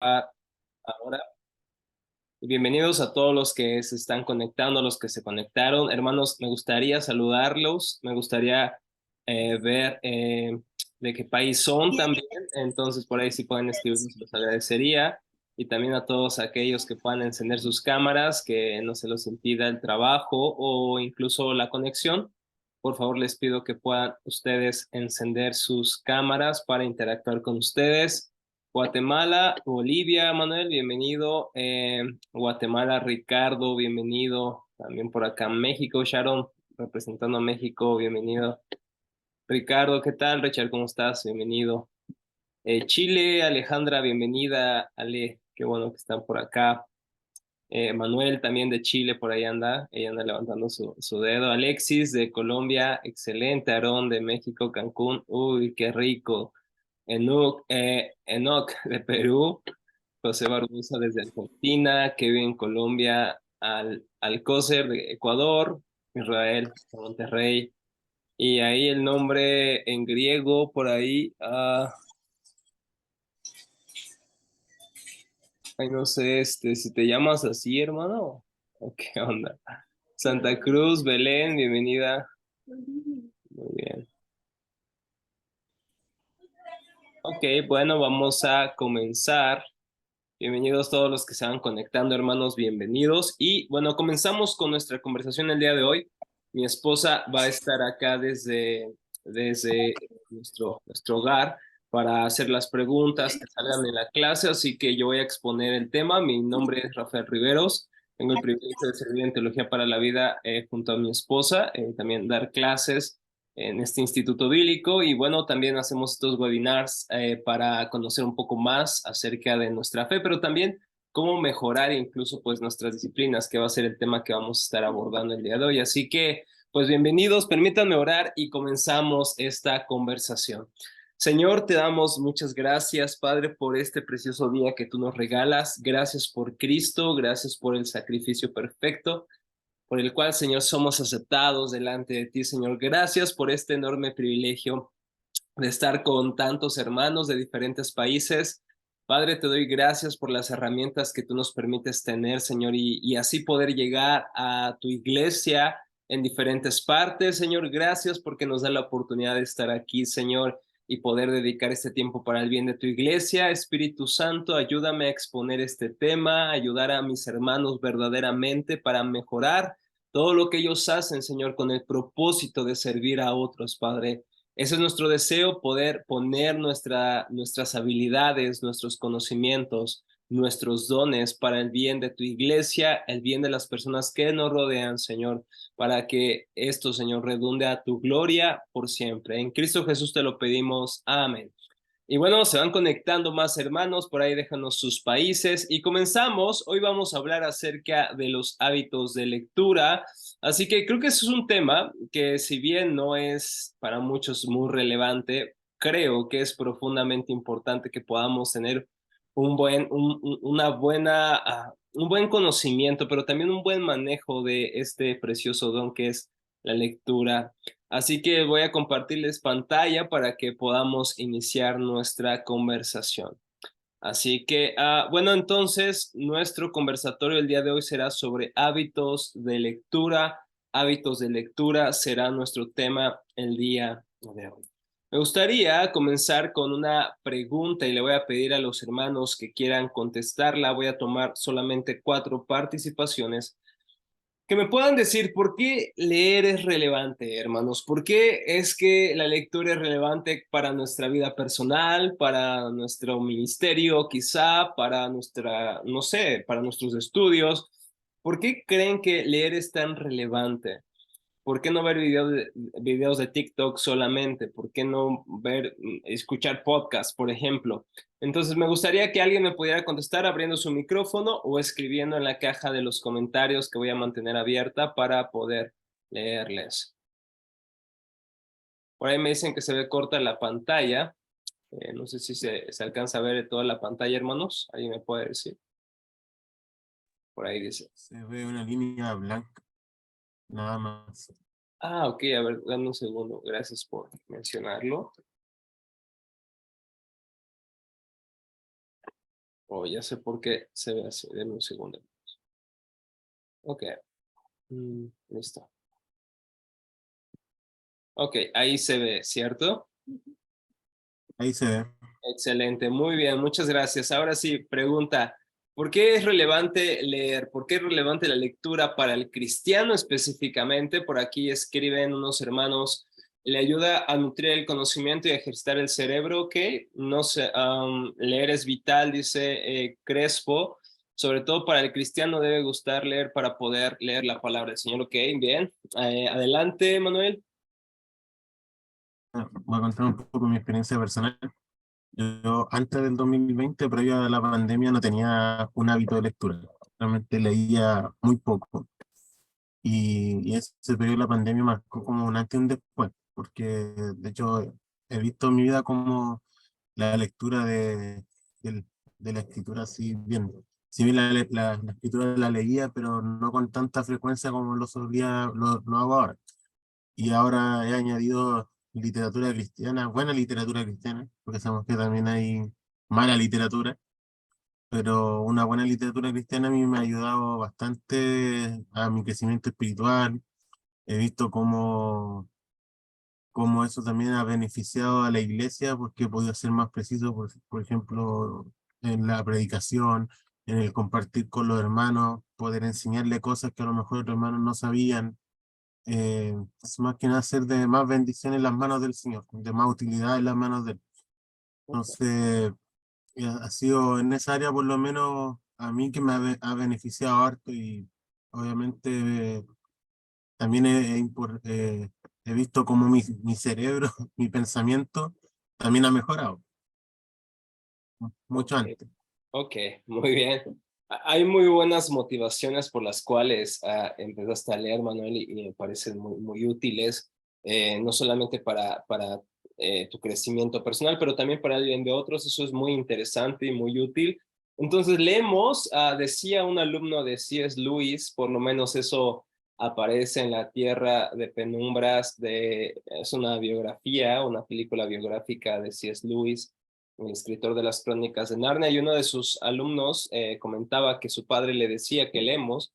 ahora. Bienvenidos a todos los que se están conectando, los que se conectaron. Hermanos, me gustaría saludarlos, me gustaría ver de qué país son también. Entonces, por ahí si pueden escribirnos, los agradecería. Y también a todos aquellos que puedan encender sus cámaras, que no se los impida el trabajo o incluso la conexión. Por favor, les pido que puedan ustedes encender sus cámaras para interactuar con ustedes. Guatemala, Bolivia, Manuel, bienvenido. Guatemala, Ricardo, bienvenido. También por acá México, Sharon, representando a México, bienvenido. Ricardo, ¿qué tal? Richard, ¿cómo estás? Bienvenido. Chile, Alejandra, bienvenida. Ale, qué bueno que están por acá. Manuel, también de Chile, por ahí anda. Ella anda levantando su dedo. Alexis, de Colombia, excelente. Aarón, de México, Cancún. Uy, qué rico. Enoch, de Perú. José Barbosa desde Argentina, Kevin Colombia, Alcócer de Ecuador, Israel de Monterrey, y ahí el nombre en griego por ahí, ay no sé, si te llamas así, hermano, o qué onda. Santa Cruz, Belén, bienvenida. Muy bien. Ok, bueno, vamos a comenzar. Bienvenidos todos los que se van conectando, hermanos, bienvenidos. Y bueno, comenzamos con nuestra conversación el día de hoy. Mi esposa va a estar acá desde nuestro hogar para hacer las preguntas que salgan en la clase, así que yo voy a exponer el tema. Mi nombre es Rafael Riveros. Tengo el privilegio de servir en Teología para la Vida junto a mi esposa, también dar clases en este instituto bíblico y bueno, también hacemos estos webinars para conocer un poco más acerca de nuestra fe, pero también cómo mejorar incluso pues nuestras disciplinas, que va a ser el tema que vamos a estar abordando el día de hoy. Así que pues bienvenidos, permítanme orar y comenzamos esta conversación. Señor, te damos muchas gracias, Padre, por este precioso día que tú nos regalas. Gracias por Cristo, gracias por el sacrificio perfecto por el cual, Señor, somos aceptados delante de ti, Señor. Gracias por este enorme privilegio de estar con tantos hermanos de diferentes países. Padre, te doy gracias por las herramientas que tú nos permites tener, Señor, y así poder llegar a tu iglesia en diferentes partes. Señor, gracias porque nos da la oportunidad de estar aquí, Señor, y poder dedicar este tiempo para el bien de tu iglesia. Espíritu Santo, ayúdame a exponer este tema, ayudar a mis hermanos verdaderamente para mejorar todo lo que ellos hacen, Señor, con el propósito de servir a otros, Padre. Ese es nuestro deseo, poder poner nuestras habilidades, nuestros conocimientos, nuestros dones para el bien de tu iglesia, el bien de las personas que nos rodean, Señor, para que esto, Señor, redunde a tu gloria por siempre. En Cristo Jesús te lo pedimos. Amén. Y bueno, se van conectando más hermanos, por ahí déjanos sus países y comenzamos. Hoy vamos a hablar acerca de los hábitos de lectura, así que creo que eso es un tema que si bien no es para muchos muy relevante, creo que es profundamente importante que podamos tener una buena, un buen conocimiento, pero también un buen manejo de este precioso don que es la lectura. Así que voy a compartirles pantalla para que podamos iniciar nuestra conversación. Así que, bueno, entonces nuestro conversatorio el día de hoy será sobre hábitos de lectura. Hábitos de lectura será nuestro tema el día de hoy. Me gustaría comenzar con una pregunta y le voy a pedir a los hermanos que quieran contestarla. Voy a tomar solamente 4 participaciones que me puedan decir por qué leer es relevante, hermanos. ¿Por qué es que la lectura es relevante para nuestra vida personal, para nuestro ministerio, quizá, para nuestra, no sé, para nuestros estudios? ¿Por qué creen que leer es tan relevante? ¿Por qué no ver videos de TikTok solamente? ¿Por qué no escuchar podcasts, por ejemplo? Entonces, me gustaría que alguien me pudiera contestar abriendo su micrófono o escribiendo en la caja de los comentarios que voy a mantener abierta para poder leerles. Por ahí me dicen que se ve corta la pantalla. No sé si se alcanza a ver toda la pantalla, hermanos. ¿Alguien me puede decir? Por ahí dice. Se ve una línea blanca, nada más. Ok, a ver, dame un segundo. Gracias por mencionarlo. Oh, ya sé por qué se ve así. Denme un segundo. Ok. Listo. Ok, ahí se ve, ¿cierto? Ahí se ve. Excelente, muy bien, muchas gracias. Ahora sí, pregunta, ¿por qué es relevante leer? ¿Por qué es relevante la lectura para el cristiano específicamente? Por aquí escriben unos hermanos, le ayuda a nutrir el conocimiento y a ejercitar el cerebro, ¿ok? No sé, leer es vital, dice Crespo. Sobre todo para el cristiano debe gustar leer para poder leer la palabra del Señor, ¿ok? Bien. Adelante, Manuel. Voy a contar un poco mi experiencia personal. Yo antes del 2020, previo a la pandemia, no tenía un hábito de lectura. Realmente leía muy poco. Y ese periodo de la pandemia marcó como un antes y un después, porque de hecho he visto en mi vida como la lectura del- de la escritura así bien. Si bien la escritura la leía, pero no con tanta frecuencia como lo hago ahora. Y ahora he añadido literatura cristiana, buena literatura cristiana, porque sabemos que también hay mala literatura, pero una buena literatura cristiana a mí me ha ayudado bastante a mi crecimiento espiritual. He visto cómo eso también ha beneficiado a la iglesia porque he podido ser más preciso, por ejemplo, en la predicación, en el compartir con los hermanos, poder enseñarle cosas que a lo mejor los hermanos no sabían. Es más que nada ser de más bendición en las manos del Señor, de más utilidad en las manos de Él. Entonces, ha sido en esa área por lo menos a mí que ha beneficiado harto y obviamente también he visto como mi cerebro, mi pensamiento también ha mejorado mucho Ok. antes. Ok, muy bien. Hay muy buenas motivaciones por las cuales empezaste a leer, Manuel, y me parecen muy útiles, no solamente para tu crecimiento personal, pero también para el bien de otros. Eso es muy interesante y muy útil. Entonces, leemos, decía un alumno de C.S. Lewis, por lo menos eso aparece en La Tierra de Penumbras, es una biografía, una película biográfica de C.S. Lewis, el escritor de las Crónicas de Narnia, y uno de sus alumnos comentaba que su padre le decía que leemos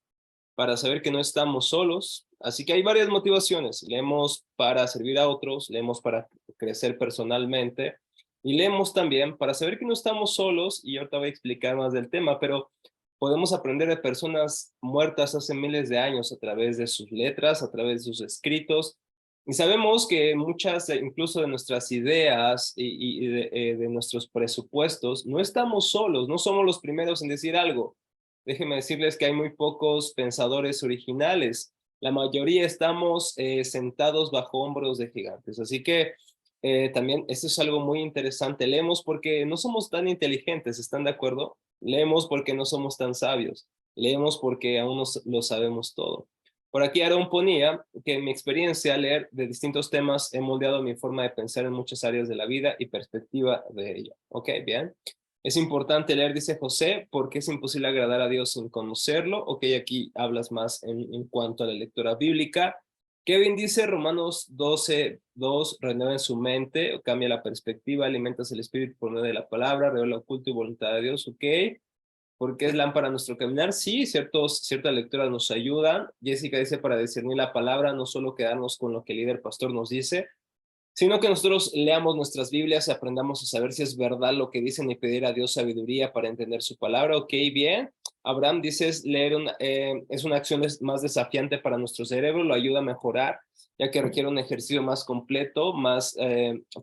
para saber que no estamos solos. Así que hay varias motivaciones. Leemos para servir a otros, leemos para crecer personalmente y leemos también para saber que no estamos solos, y ahorita voy a explicar más del tema, pero podemos aprender de personas muertas hace miles de años a través de sus letras, a través de sus escritos, y sabemos que muchas, incluso de nuestras ideas y de nuestros presupuestos, no estamos solos, no somos los primeros en decir algo. Déjenme decirles que hay muy pocos pensadores originales. La mayoría estamos sentados bajo hombros de gigantes. Así que también esto es algo muy interesante. Leemos porque no somos tan inteligentes, ¿están de acuerdo? Leemos porque no somos tan sabios. Leemos porque aún no lo sabemos todo. Por aquí Aaron ponía que en mi experiencia leer de distintos temas he moldeado mi forma de pensar en muchas áreas de la vida y perspectiva de ella. Ok, bien. Es importante leer, dice José, porque es imposible agradar a Dios sin conocerlo. Ok, aquí hablas más en cuanto a la lectura bíblica. Kevin dice Romanos 12:2, renueva en su mente, o cambia la perspectiva, alimentas el espíritu por medio de la palabra, revela oculto y voluntad de Dios. Ok, porque es lámpara a nuestro caminar. Sí, ciertas lecturas nos ayudan. Jessica dice para discernir la palabra, no solo quedarnos con lo que el líder pastor nos dice, sino que nosotros leamos nuestras Biblias y aprendamos a saber si es verdad lo que dicen y pedir a Dios sabiduría para entender su palabra. Ok, bien. Abraham dice, es una acción más desafiante para nuestro cerebro, lo ayuda a mejorar, ya que requiere un ejercicio más completo,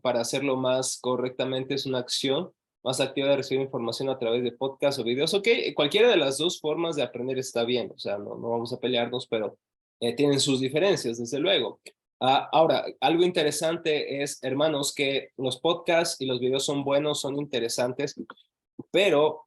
para hacerlo más correctamente es una acción más activa de recibir información a través de podcasts o videos. Ok, cualquiera de las dos formas de aprender está bien, o sea, no vamos a pelearnos, pero tienen sus diferencias, desde luego. Ahora, algo interesante es, hermanos, que los podcasts y los videos son buenos, son interesantes, pero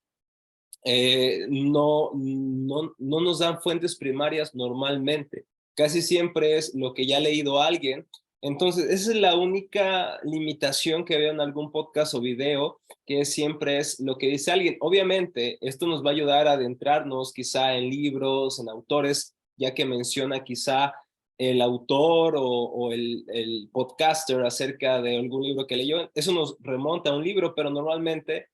no nos dan fuentes primarias normalmente. Casi siempre es lo que ya ha leído alguien. Entonces, esa es la única limitación que veo en algún podcast o video, que siempre es lo que dice alguien. Obviamente, esto nos va a ayudar a adentrarnos quizá en libros, en autores, ya que menciona quizá el autor o el podcaster acerca de algún libro que leyó. Eso nos remonta a un libro, pero normalmente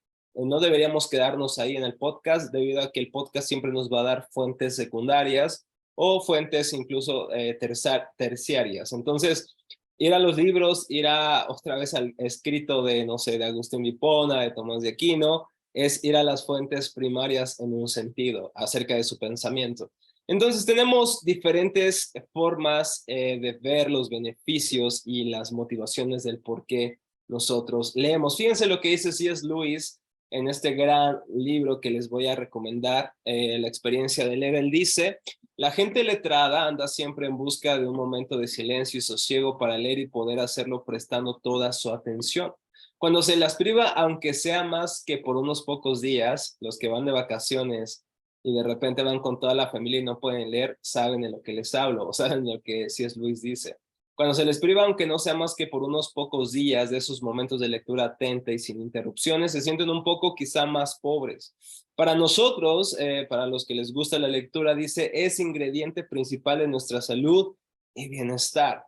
no deberíamos quedarnos ahí en el podcast, debido a que el podcast siempre nos va a dar fuentes secundarias o fuentes incluso terciarias. Entonces, ir a los libros, ir a otra vez al escrito de, no sé, de Agustín de Hipona, de Tomás de Aquino, es ir a las fuentes primarias en un sentido, acerca de su pensamiento. Entonces tenemos diferentes formas de ver los beneficios y las motivaciones del por qué nosotros leemos. Fíjense lo que dice C.S. Lewis en este gran libro que les voy a recomendar, La experiencia de leer. Él dice: la gente letrada anda siempre en busca de un momento de silencio y sosiego para leer y poder hacerlo prestando toda su atención. Cuando se las priva, aunque sea más que por unos pocos días, los que van de vacaciones y de repente van con toda la familia y no pueden leer, saben de lo que les hablo, o saben de lo que C.S. Lewis dice. Cuando se les priva, aunque no sea más que por unos pocos días de esos momentos de lectura atenta y sin interrupciones, se sienten un poco quizá más pobres. Para nosotros, para los que les gusta la lectura, dice, es ingrediente principal de nuestra salud y bienestar.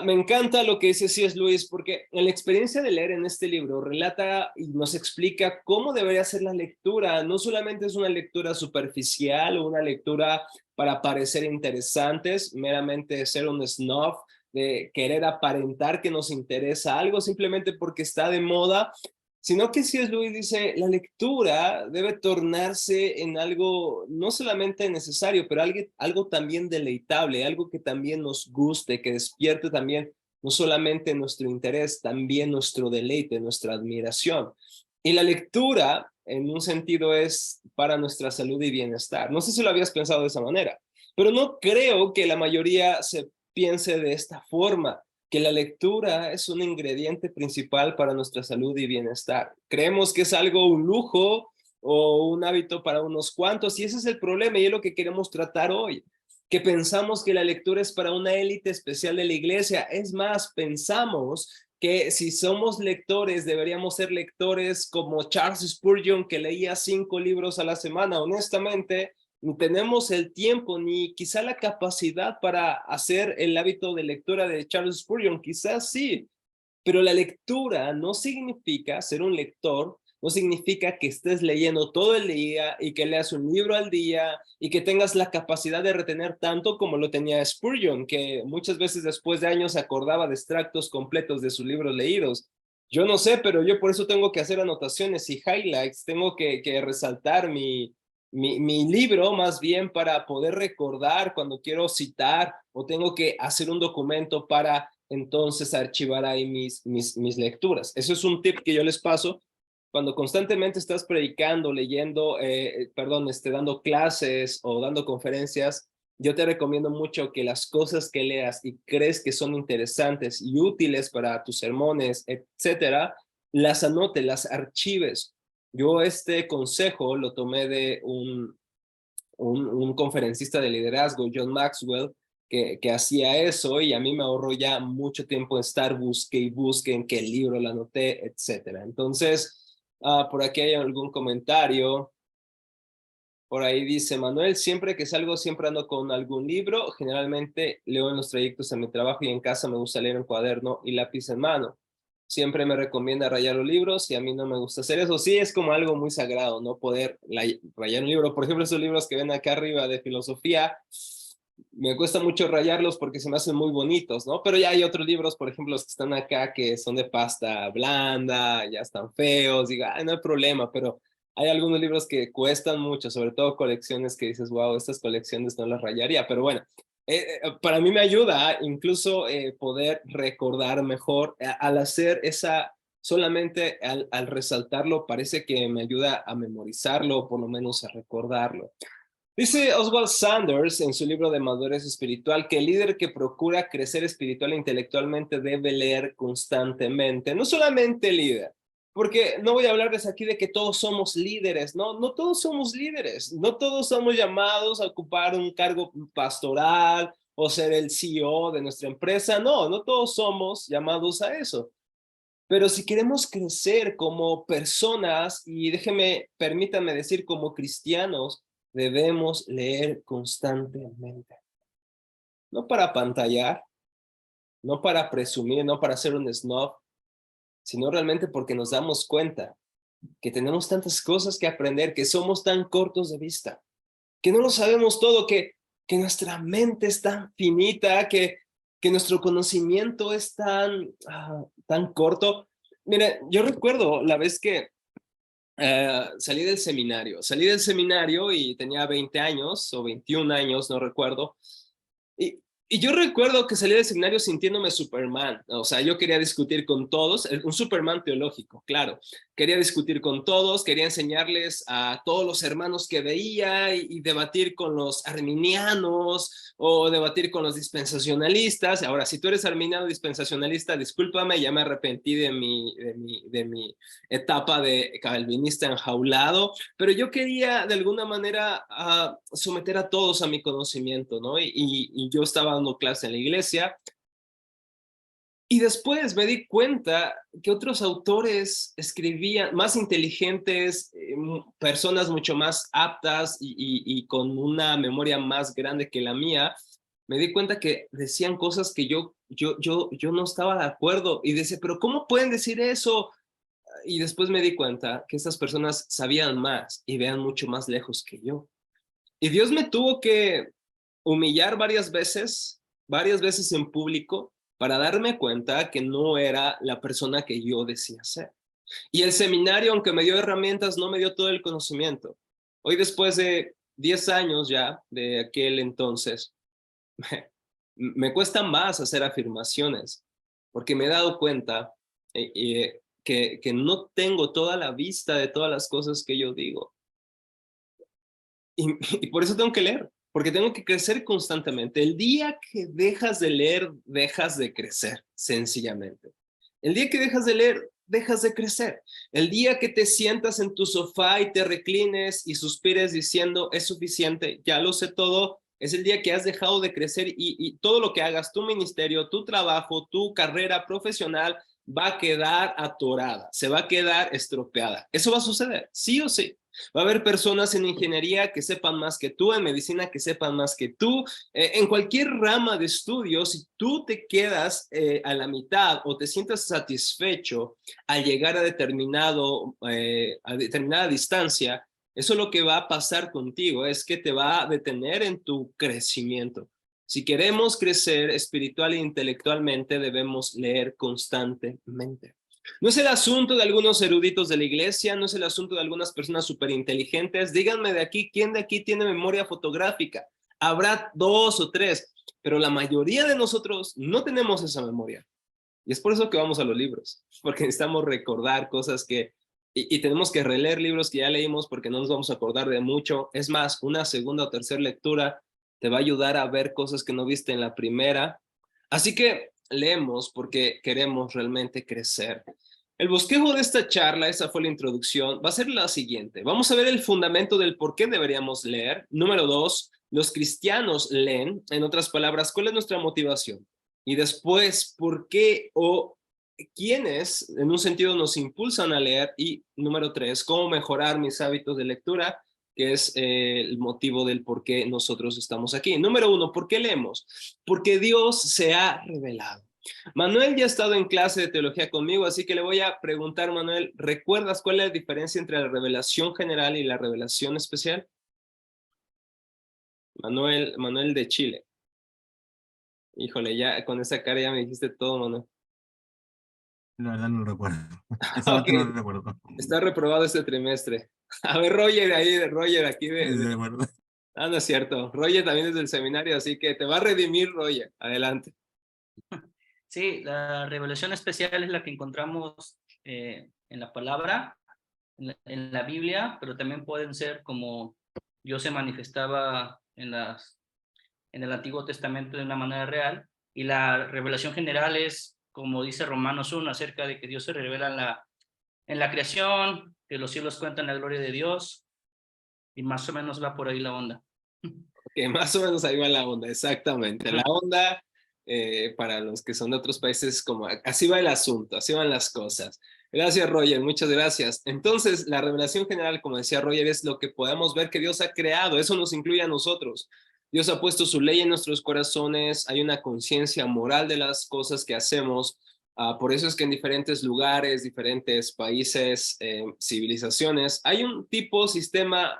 Me encanta lo que dice C.S. Lewis, porque en la experiencia de leer en este libro relata y nos explica cómo debería ser la lectura. No solamente es una lectura superficial o una lectura para parecer interesantes, meramente ser un snob, de querer aparentar que nos interesa algo simplemente porque está de moda, sino que C.S. Lewis dice, la lectura debe tornarse en algo no solamente necesario, pero algo también deleitable, algo que también nos guste, que despierte también no solamente nuestro interés, también nuestro deleite, nuestra admiración. Y la lectura, en un sentido, es para nuestra salud y bienestar. No sé si lo habías pensado de esa manera, pero no creo que la mayoría se piense de esta forma, que la lectura es un ingrediente principal para nuestra salud y bienestar. Creemos que es algo, un lujo o un hábito para unos cuantos, y ese es el problema, y es lo que queremos tratar hoy, que pensamos que la lectura es para una élite especial de la iglesia. Es más, pensamos que si somos lectores, deberíamos ser lectores como Charles Spurgeon, que leía 5 libros a la semana. Honestamente, ni tenemos el tiempo ni quizá la capacidad para hacer el hábito de lectura de Charles Spurgeon, quizás sí, pero la lectura no significa ser un lector, no significa que estés leyendo todo el día y que leas un libro al día y que tengas la capacidad de retener tanto como lo tenía Spurgeon, que muchas veces después de años se acordaba de extractos completos de sus libros leídos. Yo no sé, pero yo por eso tengo que hacer anotaciones y highlights, tengo que resaltar mi libro más bien para poder recordar cuando quiero citar, o tengo que hacer un documento para entonces archivar ahí mis lecturas. Eso es un tip que yo les paso. Cuando constantemente estás predicando, leyendo, dando clases o dando conferencias, yo te recomiendo mucho que las cosas que leas y crees que son interesantes y útiles para tus sermones, etcétera, las anotes, las archives. Yo este consejo lo tomé de un conferencista de liderazgo, John Maxwell, que hacía eso, y a mí me ahorró ya mucho tiempo en estar busque y busque en qué libro la anoté, etcétera. Entonces, por aquí hay algún comentario. Por ahí dice Manuel, siempre que salgo siempre ando con algún libro, generalmente leo en los trayectos a mi trabajo y en casa me gusta leer en cuaderno y lápiz en mano. Siempre me recomienda rayar los libros y a mí no me gusta hacer eso. Sí, es como algo muy sagrado, ¿no? Poder rayar un libro. Por ejemplo, esos libros que ven acá arriba de filosofía, me cuesta mucho rayarlos porque se me hacen muy bonitos, ¿no? Pero ya hay otros libros, por ejemplo, los que están acá que son de pasta blanda, ya están feos, digo, ay, no hay problema, pero hay algunos libros que cuestan mucho, sobre todo colecciones que dices, wow, estas colecciones no las rayaría, pero bueno, para mí me ayuda incluso poder recordar mejor al hacer esa, solamente al resaltarlo, parece que me ayuda a memorizarlo o por lo menos a recordarlo. Dice Oswald Sanders en su libro de Madurez Espiritual que el líder que procura crecer espiritual e intelectualmente debe leer constantemente. No solamente líder, porque no voy a hablarles aquí de que todos somos líderes, no, no todos somos líderes, no todos somos llamados a ocupar un cargo pastoral o ser el CEO de nuestra empresa, no, no todos somos llamados a eso. Pero si queremos crecer como personas, y permítanme decir como cristianos, debemos leer constantemente. No para pantallar, no para presumir, no para ser un snob, sino realmente porque nos damos cuenta que tenemos tantas cosas que aprender, que somos tan cortos de vista, que no lo sabemos todo, que nuestra mente es tan finita, que nuestro conocimiento es tan corto. Mire, yo recuerdo la vez que salí del seminario y tenía 20 años o 21 años, no recuerdo, y, y yo recuerdo que salí del seminario sintiéndome Superman. O sea, yo quería discutir con todos, un Superman teológico, claro. Quería discutir con todos, quería enseñarles a todos los hermanos que veía y debatir con los arminianos o debatir con los dispensacionalistas. Ahora, si tú eres arminiano dispensacionalista, discúlpame, ya me arrepentí de mi etapa de calvinista enjaulado, pero yo quería de alguna manera someter a todos a mi conocimiento, ¿no? Y yo estaba dando clase en la iglesia y después me di cuenta que otros autores escribían, más inteligentes, personas mucho más aptas y con una memoria más grande que la mía. Me di cuenta que decían cosas que yo no estaba de acuerdo y decía, pero ¿cómo pueden decir eso? Y después me di cuenta que estas personas sabían más y vean mucho más lejos que yo. Y Dios me tuvo que humillar varias veces en público para darme cuenta que no era la persona que yo decía ser. Y el seminario, aunque me dio herramientas, no me dio todo el conocimiento. Hoy, después de 10 años ya de aquel entonces, me cuesta más hacer afirmaciones, porque me he dado cuenta que no tengo toda la vista de todas las cosas que yo digo. Y, y por eso tengo que leer, porque tengo que crecer constantemente. El día que dejas de leer, dejas de crecer, sencillamente. El día que dejas de leer, dejas de crecer. El día que te sientas en tu sofá y te reclines y suspires diciendo, es suficiente, ya lo sé todo, es el día que has dejado de crecer y todo lo que hagas, tu ministerio, tu trabajo, tu carrera profesional, va a quedar atorada, se va a quedar estropeada. Eso va a suceder, sí o sí. Va a haber personas en ingeniería que sepan más que tú, en medicina que sepan más que tú, en cualquier rama de estudio. Si tú te quedas a la mitad o te sientas satisfecho al llegar a determinada distancia, eso lo que va a pasar contigo es que te va a detener en tu crecimiento. Si queremos crecer espiritual e intelectualmente, debemos leer constantemente. No es el asunto de algunos eruditos de la iglesia, no es el asunto de algunas personas súper inteligentes. Díganme de aquí, ¿quién de aquí tiene memoria fotográfica? Habrá 2 o 3, pero la mayoría de nosotros no tenemos esa memoria. Y es por eso que vamos a los libros, porque necesitamos recordar cosas y tenemos que releer libros que ya leímos porque no nos vamos a acordar de mucho. Es más, una segunda o tercera lectura te va a ayudar a ver cosas que no viste en la primera. Así que leemos porque queremos realmente crecer. El bosquejo de esta charla, esa fue la introducción, va a ser la siguiente. Vamos a ver el fundamento del por qué deberíamos leer. Número 2, los cristianos leen. En otras palabras, ¿cuál es nuestra motivación? Y después, ¿por qué o quiénes en un sentido nos impulsan a leer? Y número 3, ¿cómo mejorar mis hábitos de lectura? Que es el motivo del por qué nosotros estamos aquí. Número 1, ¿por qué leemos? Porque Dios se ha revelado. Manuel ya ha estado en clase de teología conmigo, así que le voy a preguntar, Manuel, ¿recuerdas cuál es la diferencia entre la revelación general y la revelación especial? Manuel de Chile. Híjole, ya con esa cara ya me dijiste todo, Manuel. La verdad no lo recuerdo. Esa Ok, parte no lo recuerdo. está reprobado este trimestre. A ver, Roger aquí De acuerdo. Ah, no es cierto. Roger también es del seminario, así que te va a redimir, Roger. Adelante. Sí, la revelación especial es la que encontramos en la palabra, en la Biblia, pero también pueden ser como Dios se manifestaba en el Antiguo Testamento de una manera real, y la revelación general es, como dice Romanos 1, acerca de que Dios se revela en la creación, que los cielos cuentan la gloria de Dios, y más o menos va por ahí la onda. Que más o menos ahí va la onda, exactamente. La onda, para los que son de otros países, como así va el asunto, así van las cosas. Gracias, Roger, muchas gracias. Entonces, la revelación general, como decía Roger, es lo que podemos ver que Dios ha creado. Eso nos incluye a nosotros. Dios ha puesto su ley en nuestros corazones, hay una conciencia moral de las cosas que hacemos. Por eso es que en diferentes lugares, diferentes países, civilizaciones, hay un tipo, sistema,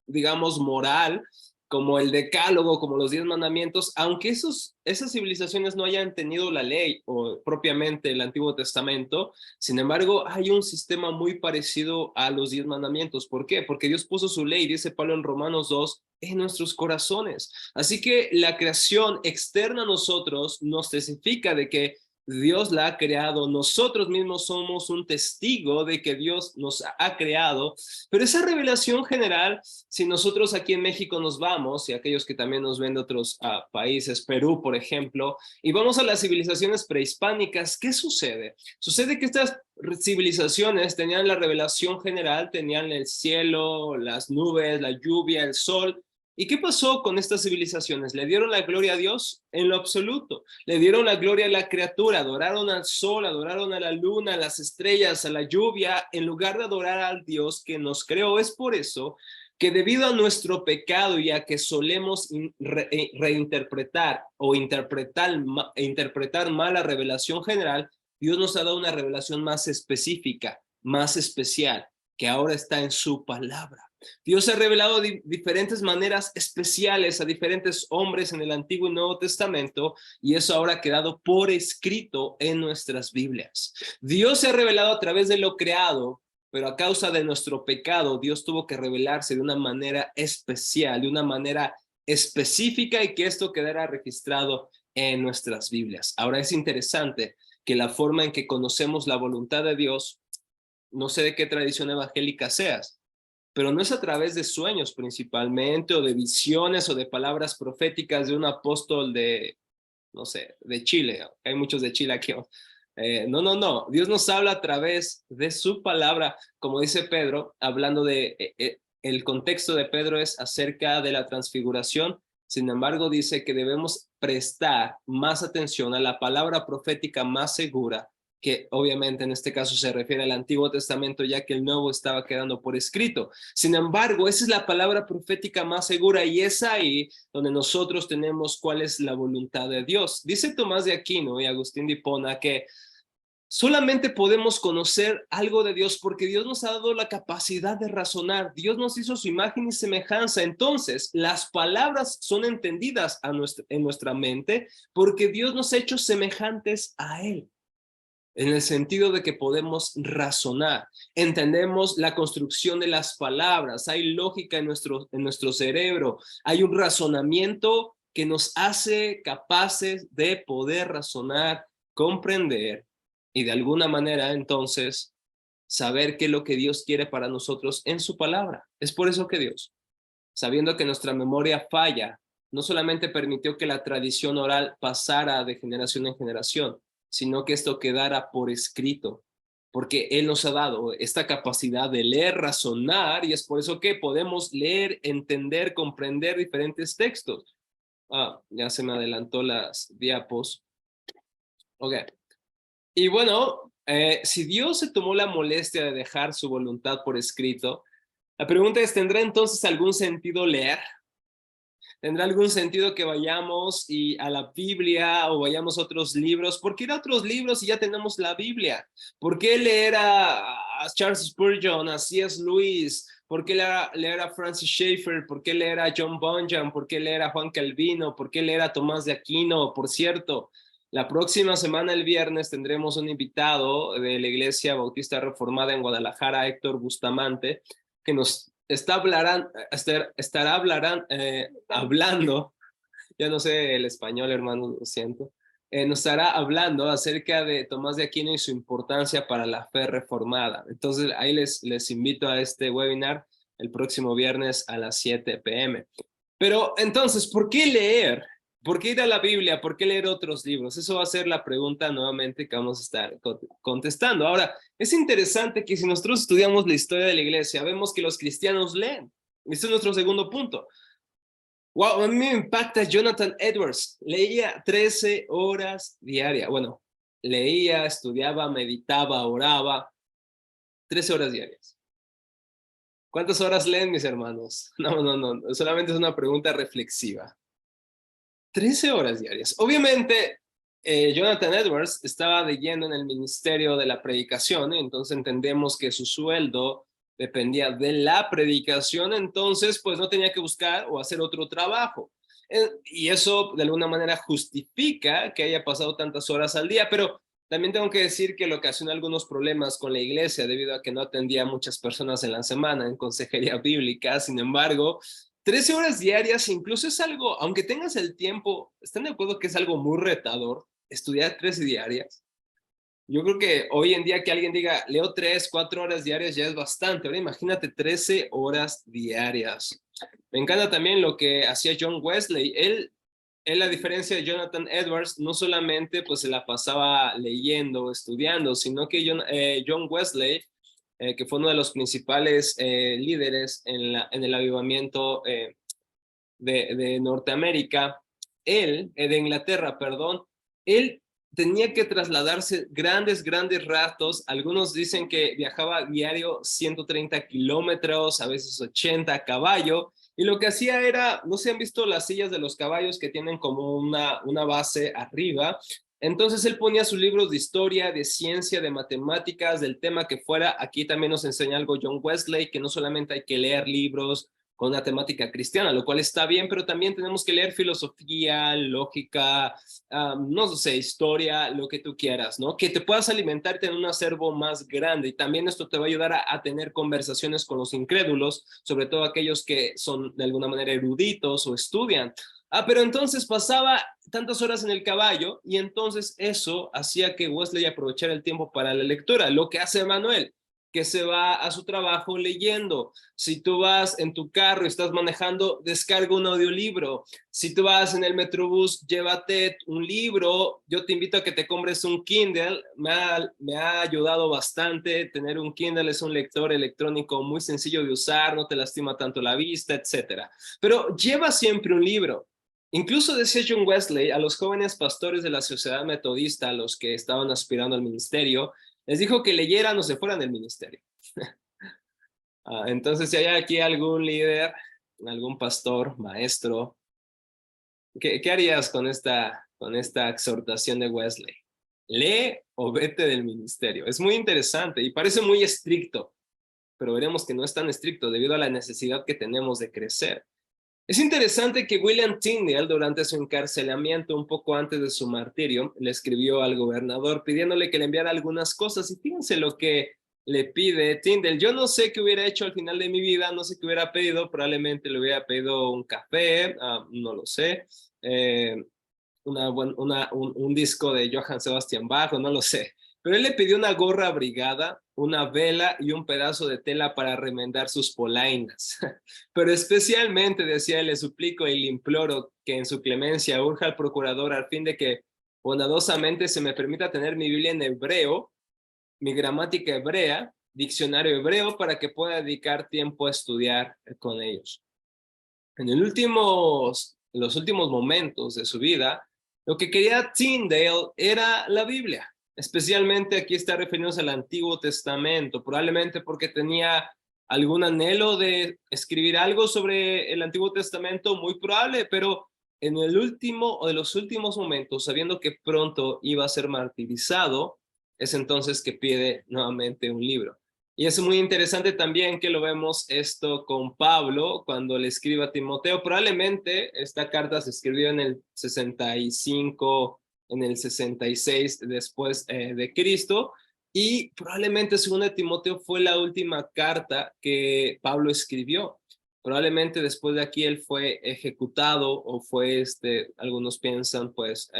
digamos, moral, como el Decálogo, como los 10 mandamientos, aunque esas civilizaciones no hayan tenido la ley o propiamente el Antiguo Testamento, sin embargo, hay un sistema muy parecido a los 10 mandamientos. ¿Por qué? Porque Dios puso su ley, dice Pablo en Romanos 2, en nuestros corazones. Así que la creación externa a nosotros nos testifica de que Dios la ha creado, nosotros mismos somos un testigo de que Dios nos ha creado, pero esa revelación general, si nosotros aquí en México nos vamos, y aquellos que también nos ven de otros países, Perú, por ejemplo, y vamos a las civilizaciones prehispánicas, ¿qué sucede? Sucede que estas civilizaciones tenían la revelación general, tenían el cielo, las nubes, la lluvia, el sol. ¿Y qué pasó con estas civilizaciones? ¿Le dieron la gloria a Dios? En lo absoluto. Le dieron la gloria a la criatura, adoraron al sol, adoraron a la luna, a las estrellas, a la lluvia, en lugar de adorar al Dios que nos creó. Es por eso que debido a nuestro pecado y a que solemos reinterpretar o interpretar mal la revelación general, Dios nos ha dado una revelación más específica, más especial, que ahora está en su palabra. Dios se ha revelado de diferentes maneras especiales a diferentes hombres en el Antiguo y Nuevo Testamento, y eso ahora ha quedado por escrito en nuestras Biblias. Dios se ha revelado a través de lo creado, pero a causa de nuestro pecado, Dios tuvo que revelarse de una manera especial, de una manera específica, y que esto quedara registrado en nuestras Biblias. Ahora es interesante que la forma en que conocemos la voluntad de Dios, no sé de qué tradición evangélica seas, pero no es a través de sueños principalmente, o de visiones, o de palabras proféticas de un apóstol de, no sé, de Chile. Hay muchos de Chile aquí. No. Dios nos habla a través de su palabra, como dice Pedro, hablando de, el contexto de Pedro es acerca de la transfiguración. Sin embargo, dice que debemos prestar más atención a la palabra profética más segura, que obviamente en este caso se refiere al Antiguo Testamento, ya que el Nuevo estaba quedando por escrito. Sin embargo, esa es la palabra profética más segura, y es ahí donde nosotros tenemos cuál es la voluntad de Dios. Dice Tomás de Aquino y Agustín de Hipona que solamente podemos conocer algo de Dios porque Dios nos ha dado la capacidad de razonar. Dios nos hizo su imagen y semejanza. Entonces, las palabras son entendidas en nuestra mente porque Dios nos ha hecho semejantes a Él, en el sentido de que podemos razonar, entendemos la construcción de las palabras, hay lógica en nuestro cerebro, hay un razonamiento que nos hace capaces de poder razonar, comprender y de alguna manera entonces saber qué es lo que Dios quiere para nosotros en su palabra. Es por eso que Dios, sabiendo que nuestra memoria falla, no solamente permitió que la tradición oral pasara de generación en generación, sino que esto quedara por escrito, porque Él nos ha dado esta capacidad de leer, razonar, y es por eso que podemos leer, entender, comprender diferentes textos. Ya se me adelantó las diapos. Ok. Y bueno, si Dios se tomó la molestia de dejar su voluntad por escrito, la pregunta es, ¿tendrá entonces algún sentido leer? ¿Tendrá algún sentido que vayamos a la Biblia o vayamos a otros libros? ¿Por qué ir a otros libros si ya tenemos la Biblia? ¿Por qué leer a Charles Spurgeon, a C.S. Lewis? ¿Por qué leer a Francis Schaeffer? ¿Por qué leer a John Bunyan? ¿Por qué leer a Juan Calvino? ¿Por qué leer a Tomás de Aquino? Por cierto, la próxima semana, el viernes, tendremos un invitado de la Iglesia Bautista Reformada en Guadalajara, Héctor Bustamante, que nos estará hablando, ya no sé el español, hermano, lo siento, nos estará hablando acerca de Tomás de Aquino y su importancia para la fe reformada. Entonces, ahí les invito a este webinar el próximo viernes a las 7 p.m. Pero entonces, ¿por qué leer? ¿Por qué ir a la Biblia? ¿Por qué leer otros libros? Eso va a ser la pregunta nuevamente que vamos a estar contestando. Ahora, es interesante que si nosotros estudiamos la historia de la iglesia, vemos que los cristianos leen. Este es nuestro segundo punto. Wow, a mí me impacta Jonathan Edwards. Leía 13 horas diarias. Bueno, leía, estudiaba, meditaba, oraba. 13 horas diarias. ¿Cuántas horas leen, mis hermanos? No. Solamente es una pregunta reflexiva. 13 horas diarias. Obviamente, Jonathan Edwards estaba de lleno en el ministerio de la predicación, entonces entendemos que su sueldo dependía de la predicación, entonces pues no tenía que buscar o hacer otro trabajo. Y eso de alguna manera justifica que haya pasado tantas horas al día, pero también tengo que decir que le ocasionó algunos problemas con la iglesia debido a que no atendía a muchas personas en la semana en consejería bíblica. Sin embargo, 13 horas diarias incluso es algo, aunque tengas el tiempo, ¿están de acuerdo que es algo muy retador estudiar 13 diarias? Yo creo que hoy en día que alguien diga, leo 3, 4 horas diarias ya es bastante. Ahora imagínate 13 horas diarias. Me encanta también lo que hacía John Wesley. Él, a diferencia de Jonathan Edwards, no solamente pues se la pasaba leyendo, estudiando, sino que John Wesley, que fue uno de los principales líderes en el avivamiento de Norteamérica, de Inglaterra, perdón, él tenía que trasladarse grandes ratos. Algunos dicen que viajaba diario 130 kilómetros, a veces 80 a caballo, y lo que hacía era, no sé, han visto las sillas de los caballos que tienen como una base arriba. Entonces él ponía sus libros de historia, de ciencia, de matemáticas, del tema que fuera. Aquí también nos enseña algo John Wesley, que no solamente hay que leer libros con una temática cristiana, lo cual está bien, pero también tenemos que leer filosofía, lógica, no sé, historia, lo que tú quieras, ¿no? Que te puedas alimentar y tener un acervo más grande. Y también esto te va a ayudar a tener conversaciones con los incrédulos, sobre todo aquellos que son de alguna manera eruditos o estudian. Pero entonces pasaba tantas horas en el caballo y entonces eso hacía que Wesley aprovechara el tiempo para la lectura, lo que hace Manuel, que se va a su trabajo leyendo. Si tú vas en tu carro y estás manejando, descarga un audiolibro. Si tú vas en el Metrobús, llévate un libro. Yo te invito a que te compres un Kindle. Me ha ayudado bastante. Tener un Kindle es un lector electrónico muy sencillo de usar, no te lastima tanto la vista, etcétera. Pero lleva siempre un libro. Incluso decía John Wesley a los jóvenes pastores de la sociedad metodista, a los que estaban aspirando al ministerio, les dijo que leyeran o se fueran del ministerio. Entonces, si hay aquí algún líder, algún pastor, maestro, ¿qué harías con esta exhortación de Wesley? Lee o vete del ministerio. Es muy interesante y parece muy estricto, pero veremos que no es tan estricto debido a la necesidad que tenemos de crecer. Es interesante que William Tyndale, durante su encarcelamiento, un poco antes de su martirio, le escribió al gobernador pidiéndole que le enviara algunas cosas, y fíjense lo que le pide Tyndale. Yo no sé qué hubiera hecho al final de mi vida, no sé qué hubiera pedido, probablemente le hubiera pedido un café, no lo sé, un disco de Johann Sebastian Bach, no lo sé. Pero él le pidió una gorra abrigada, una vela y un pedazo de tela para remendar sus polainas. Pero especialmente, decía él, le suplico y le imploro que en su clemencia urja al procurador al fin de que bondadosamente se me permita tener mi Biblia en hebreo, mi gramática hebrea, diccionario hebreo, para que pueda dedicar tiempo a estudiar con ellos. En los últimos momentos de su vida, lo que quería Tyndale era la Biblia. Especialmente aquí está refiriéndose al Antiguo Testamento, probablemente porque tenía algún anhelo de escribir algo sobre el Antiguo Testamento, muy probable, pero en el último o de los últimos momentos, sabiendo que pronto iba a ser martirizado, es entonces que pide nuevamente un libro. Y es muy interesante también que lo vemos esto con Pablo cuando le escribe a Timoteo. Probablemente esta carta se escribió en el 65, en el 66 después de Cristo, y probablemente según Timoteo fue la última carta que Pablo escribió. Probablemente después de aquí él fue ejecutado o fue, algunos piensan, pues,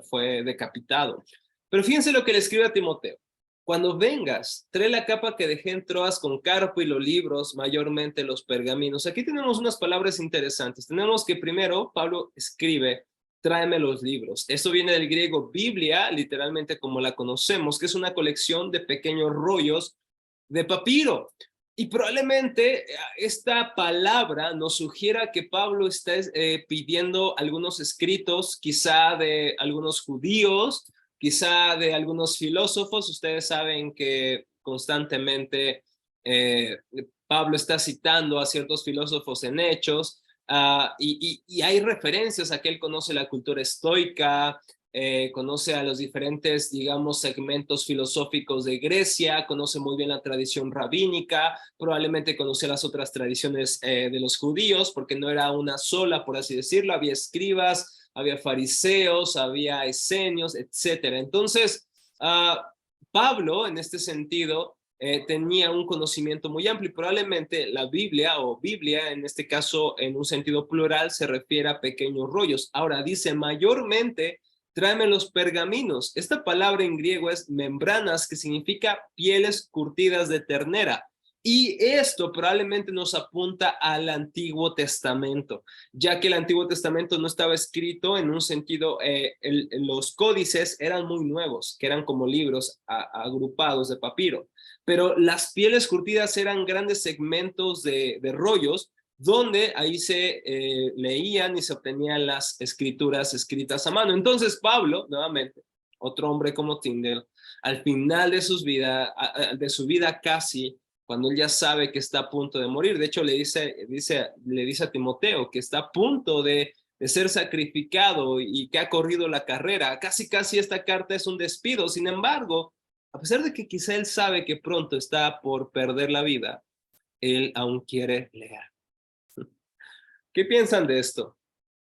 fue decapitado. Pero fíjense lo que le escribe a Timoteo. Cuando vengas, trae la capa que dejé en Troas con Carpo y los libros, mayormente los pergaminos. Aquí tenemos unas palabras interesantes. Tenemos que primero Pablo escribe, tráeme los libros. Eso viene del griego Biblia, literalmente como la conocemos, que es una colección de pequeños rollos de papiro. Y probablemente esta palabra nos sugiera que Pablo está pidiendo algunos escritos, quizá de algunos judíos, quizá de algunos filósofos. Ustedes saben que constantemente Pablo está citando a ciertos filósofos en Hechos, y hay referencias a que él conoce la cultura estoica, conoce a los diferentes, digamos, segmentos filosóficos de Grecia, conoce muy bien la tradición rabínica, probablemente conoce las otras tradiciones de los judíos, porque no era una sola, por así decirlo, había escribas, había fariseos, había esenios, etcétera. Entonces, Pablo, en este sentido, tenía un conocimiento muy amplio y probablemente la Biblia o Biblia, en este caso en un sentido plural, se refiere a pequeños rollos. Ahora dice mayormente, tráeme los pergaminos. Esta palabra en griego es membranas, que significa pieles curtidas de ternera. Y esto probablemente nos apunta al Antiguo Testamento, ya que el Antiguo Testamento no estaba escrito en un sentido, los códices eran muy nuevos, que eran como libros agrupados de papiro, pero las pieles curtidas eran grandes segmentos de rollos donde ahí se leían y se obtenían las escrituras escritas a mano. Entonces Pablo, nuevamente, otro hombre como Tyndale, al final de su vida casi, cuando él ya sabe que está a punto de morir, de hecho le dice a Timoteo que está a punto de ser sacrificado y que ha corrido la carrera, casi esta carta es un despido. Sin embargo, a pesar de que quizá él sabe que pronto está por perder la vida, él aún quiere leer. ¿Qué piensan de esto?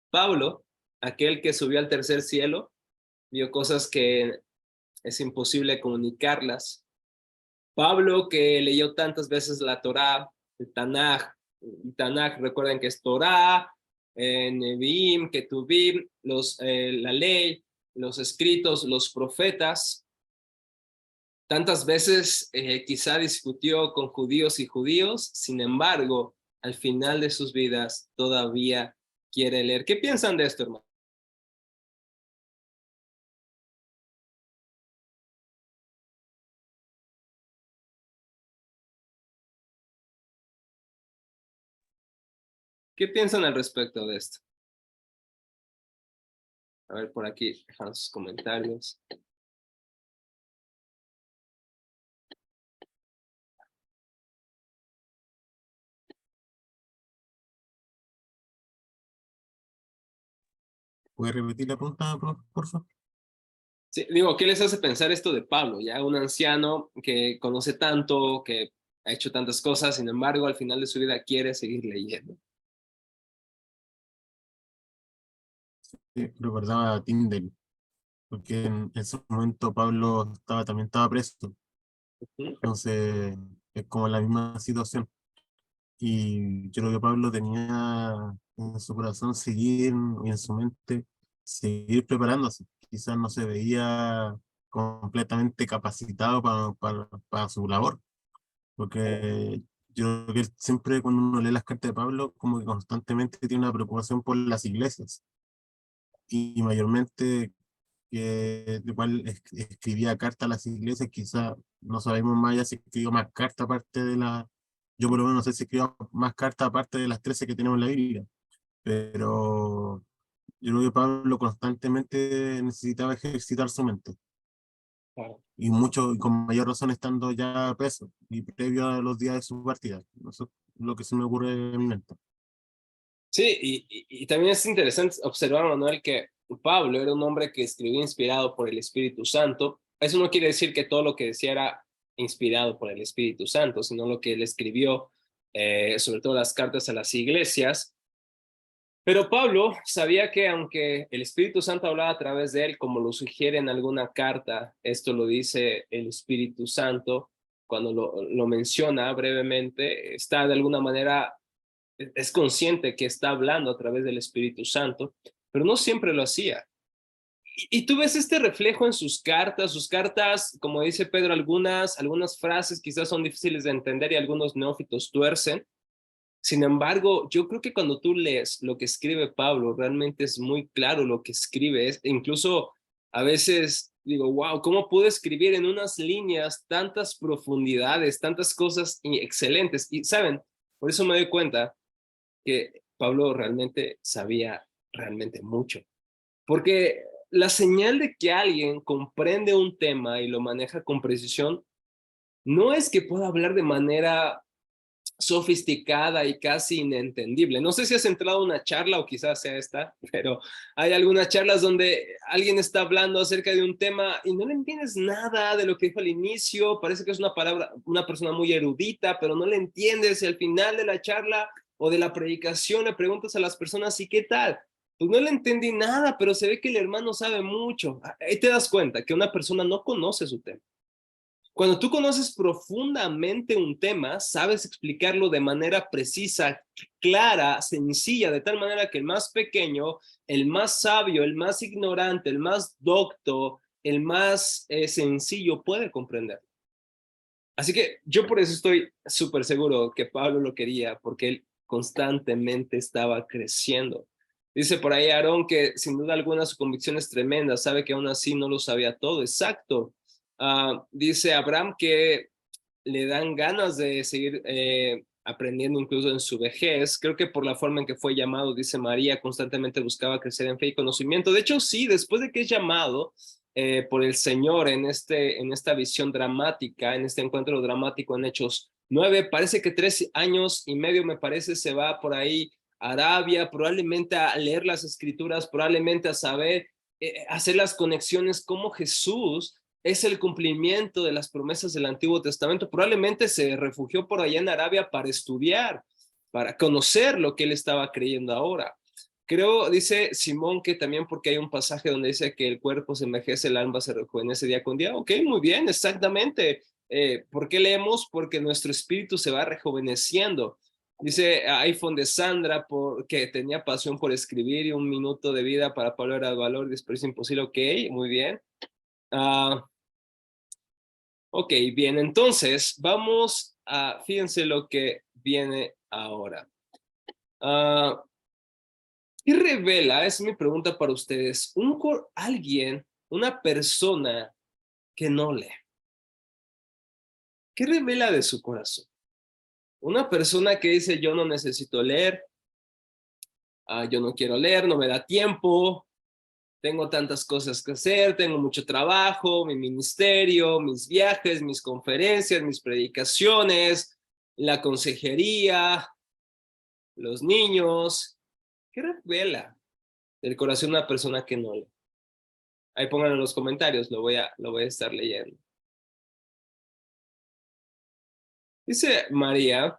Pablo, aquel que subió al tercer cielo, vio cosas que es imposible comunicarlas. Pablo, que leyó tantas veces la Torá, el Tanaj, recuerden que es Torá, Nevi'im, Ketuvim, la ley, los escritos, los profetas. Tantas veces quizá discutió con judíos y judíos, sin embargo, al final de sus vidas todavía quiere leer. ¿Qué piensan de esto, hermano? ¿Qué piensan al respecto de esto? A ver, por aquí, dejar sus comentarios. ¿Puedes repetir la pregunta, por favor? Sí, digo, ¿qué les hace pensar esto de Pablo? Ya un anciano que conoce tanto, que ha hecho tantas cosas, sin embargo, al final de su vida quiere seguir leyendo. Sí, recordaba a Tyndale, porque en ese momento Pablo también estaba preso, entonces es como la misma situación. Y yo creo que Pablo tenía en su corazón seguir y en su mente seguir preparándose. Quizás no se veía completamente capacitado para su labor, porque yo creo que él siempre cuando uno lee las cartas de Pablo, como que constantemente tiene una preocupación por las iglesias y mayormente que igual escribía cartas a las iglesias, quizás no sabemos más ya si escribió más cartas aparte de la, yo por lo menos no sé si escribió más cartas aparte de las 13 que tenemos en la Biblia, pero yo creo que Pablo constantemente necesitaba ejercitar su mente, y mucho, y con mayor razón estando ya preso, y previo a los días de su partida. Eso es lo que se me ocurre en mi mente. Sí, y también es interesante observar, Manuel, que Pablo era un hombre que escribía inspirado por el Espíritu Santo. Eso no quiere decir que todo lo que decía era inspirado por el Espíritu Santo, sino lo que él escribió, sobre todo las cartas a las iglesias. Pero Pablo sabía que aunque el Espíritu Santo hablaba a través de él, como lo sugiere en alguna carta, esto lo dice el Espíritu Santo, cuando lo menciona brevemente, está de alguna manera, es consciente que está hablando a través del Espíritu Santo, pero no siempre lo hacía. Y tú ves este reflejo en sus cartas, como dice Pedro, algunas frases quizás son difíciles de entender y algunos neófitos tuercen. Sin embargo, yo creo que cuando tú lees lo que escribe Pablo, realmente es muy claro lo que escribe. Incluso a veces digo, wow, ¿cómo pudo escribir en unas líneas tantas profundidades, tantas cosas excelentes? Y saben, por eso me doy cuenta que Pablo realmente sabía realmente mucho. Porque la señal de que alguien comprende un tema y lo maneja con precisión, no es que pueda hablar de manera sofisticada y casi inentendible. No sé si has entrado a una charla o quizás sea esta, pero hay algunas charlas donde alguien está hablando acerca de un tema y no le entiendes nada de lo que dijo al inicio, parece que es una persona muy erudita, pero no le entiendes y al final de la charla o de la predicación le preguntas a las personas, ¿y qué tal? Pues no le entendí nada, pero se ve que el hermano sabe mucho. Ahí te das cuenta que una persona no conoce su tema. Cuando tú conoces profundamente un tema, sabes explicarlo de manera precisa, clara, sencilla, de tal manera que el más pequeño, el más sabio, el más ignorante, el más docto, el más sencillo puede comprender. Así que yo por eso estoy súper seguro que Pablo lo quería, porque él constantemente estaba creciendo. Dice por ahí Aarón que sin duda alguna su convicción es tremenda, sabe que aún así no lo sabía todo, exacto. Dice Abraham que le dan ganas de seguir aprendiendo incluso en su vejez. Creo que por la forma en que fue llamado, dice María, constantemente buscaba crecer en fe y conocimiento. De hecho, sí, después de que es llamado por el Señor en esta visión dramática, en este encuentro dramático en Hechos 9, parece que 3 años y medio, me parece, se va por ahí a Arabia, probablemente a leer las escrituras, probablemente a saber hacer las conexiones como Jesús es el cumplimiento de las promesas del Antiguo Testamento. Probablemente se refugió por allá en Arabia para estudiar, para conocer lo que él estaba creyendo ahora. Creo, dice Simón, que también porque hay un pasaje donde dice que el cuerpo se envejece, el alma se rejuvenece día con día. Ok, muy bien, exactamente. ¿Por qué leemos? Porque nuestro espíritu se va rejuveneciendo. Dice iPhone de Sandra que tenía pasión por escribir y 1 minuto de vida para Pablo era el valor, desprecio imposible. Ok, muy bien. Ok, bien, entonces vamos fíjense lo que viene ahora. ¿Qué revela? Es mi pregunta para ustedes. Alguien, una persona que no lee. ¿Qué revela de su corazón? Una persona que dice yo no necesito leer, yo no quiero leer, no me da tiempo, tengo tantas cosas que hacer, tengo mucho trabajo, mi ministerio, mis viajes, mis conferencias, mis predicaciones, la consejería, los niños. ¿Qué revela del corazón de una persona que no lee? Ahí pónganlo en los comentarios, lo voy a estar leyendo. Dice María